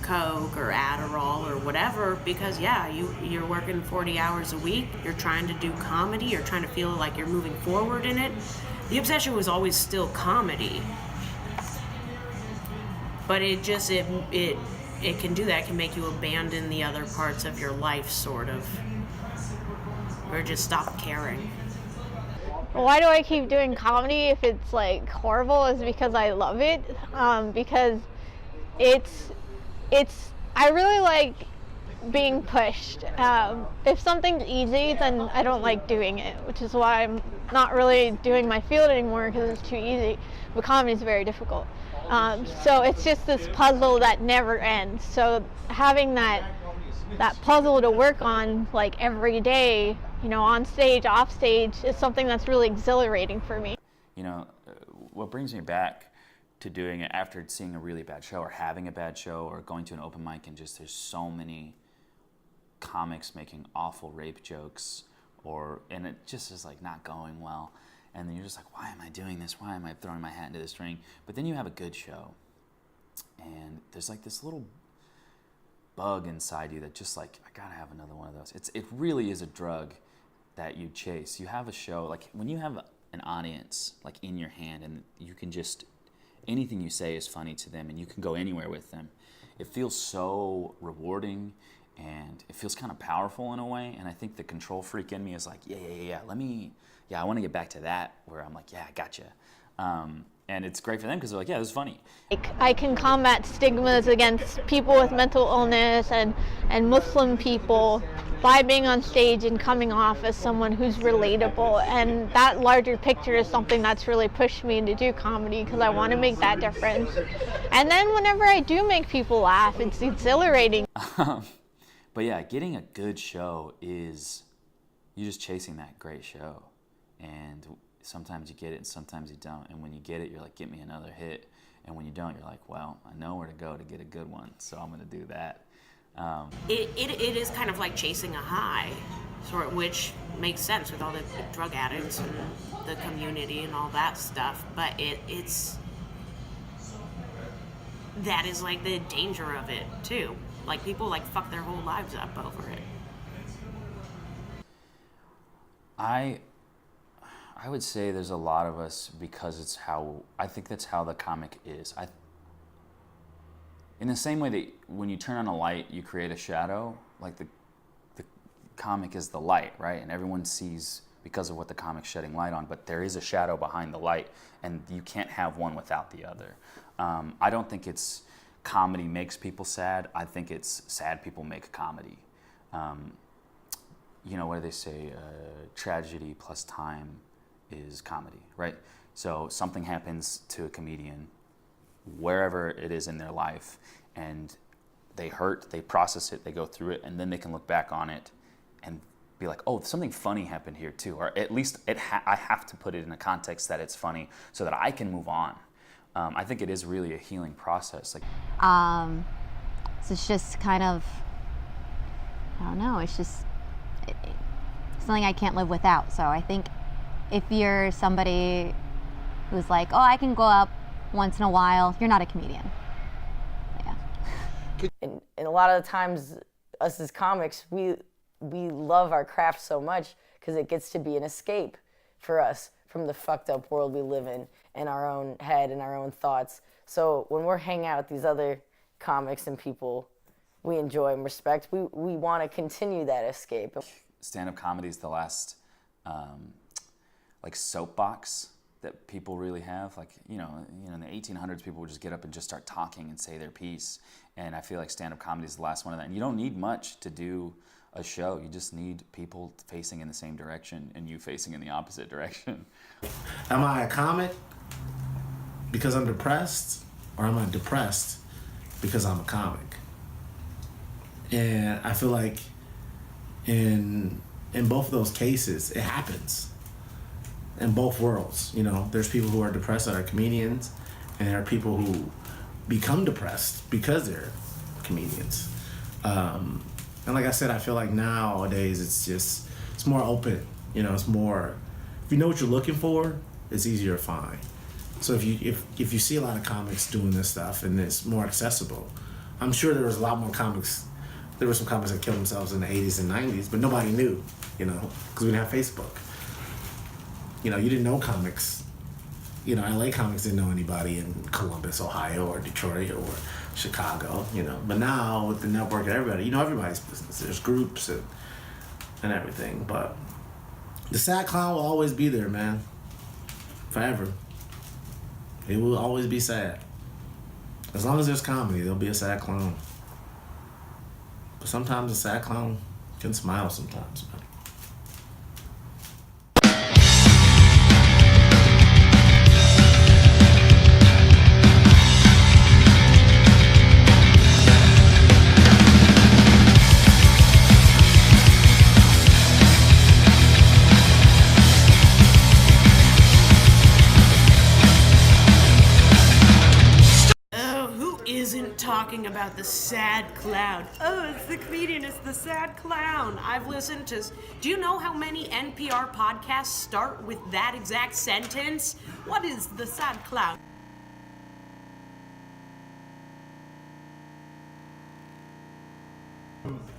Coke or Adderall or whatever because, you're working 40 hours a week, you're trying to do comedy, you're trying to feel like you're moving forward in it. The obsession was always still comedy. But it can do that. It can make you abandon the other parts of your life, sort of. Or just stop caring. Why do I keep doing comedy if it's horrible? Is because I love it. Because I really like being pushed. If something's easy, then I don't like doing it, which is why I'm not really doing my field anymore because it's too easy. But comedy is very difficult. So it's just this puzzle that never ends. So having that puzzle to work on every day, on stage, off stage, is something that's really exhilarating for me. What brings me back to doing it after seeing a really bad show or having a bad show or going to an open mic and just there's so many comics making awful rape jokes and it just is not going well. And then you're just why am I doing this? Why am I throwing my hat into this ring? But then you have a good show and there's this little bug inside you that just I gotta have another one of those. It really is a drug that you chase. You have a show, when you have an audience in your hand and you can just, anything you say is funny to them and you can go anywhere with them. It feels so rewarding and it feels kind of powerful in a way. And I think the control freak in me is I want to get back to that where I'm I gotcha. And it's great for them because they're it was funny. I can combat stigmas against people with mental illness and Muslim people by being on stage and coming off as someone who's relatable. And that larger picture is something that's really pushed me to do comedy because I want to make that difference. And then whenever I do make people laugh, it's exhilarating. But yeah, getting a good show is you're just chasing that great show. And sometimes you get it and sometimes you don't. And when you get it, you're get me another hit. And when you don't, you're well, I know where to go to get a good one, so I'm going to do that. It is kind of like chasing a high, which makes sense with all the drug addicts and the community and all that stuff. But that is the danger of it too. People fuck their whole lives up over it. I would say there's a lot of us because I think that's how the comic is. in the same way that when you turn on a light, you create a shadow, like the comic is the light, right? And everyone sees because of what the comic's shedding light on, but there is a shadow behind the light, and you can't have one without the other. I don't think it's comedy makes people sad. I think it's sad people make comedy. You know, what do they say? Tragedy plus time is comedy, right? So something happens to a comedian, wherever it is in their life, and they hurt, they process it, they go through it, and then they can look back on it and be like, oh, something funny happened here too, or at least I have to put it in a context that it's funny so that I can move on. I think it is really a healing process. Like, so it's just kind of, I don't know, it's just something I can't live without. So I think if you're somebody who's like, oh, I can go up once in a while, you're not a comedian. Yeah. And a lot of the times, us as comics, we love our craft so much because it gets to be an escape for us from the fucked up world we live in our own head and our own thoughts. So when we're hanging out with these other comics and people we enjoy and respect, we want to continue that escape. Stand-up comedy is the last like soapbox that people really have. Like, you know, in the 1800s, people would just get up and just start talking and say their piece. And I feel like stand-up comedy is the last one of that. And you don't need much to do a show. You just need people facing in the same direction and you facing in the opposite direction. Am I a comic because I'm depressed, or am I depressed because I'm a comic? And I feel like in both of those cases, it happens. In both worlds, you know, there's people who are depressed that are comedians, and there are people who become depressed because they're comedians. And like I said, I feel like nowadays it's more open. You know, it's more, if you know what you're looking for, it's easier to find. So if you see a lot of comics doing this stuff and it's more accessible, I'm sure there was a lot more comics. There were some comics that killed themselves in the 80s and 90s, but nobody knew, you know, because we didn't have Facebook. You know, you didn't know comics. You know, LA comics didn't know anybody in Columbus, Ohio, or Detroit, or Chicago, you know. But now, with the network and everybody, you know everybody's business. There's groups and everything. But the sad clown will always be there, man. Forever. It will always be sad. As long as there's comedy, there'll be a sad clown. But sometimes a sad clown can smile sometimes, man. Talking about the sad clown. Oh, it's the comedian, it's the sad clown. I've listened to... Do you know how many NPR podcasts start with that exact sentence? What is the sad clown?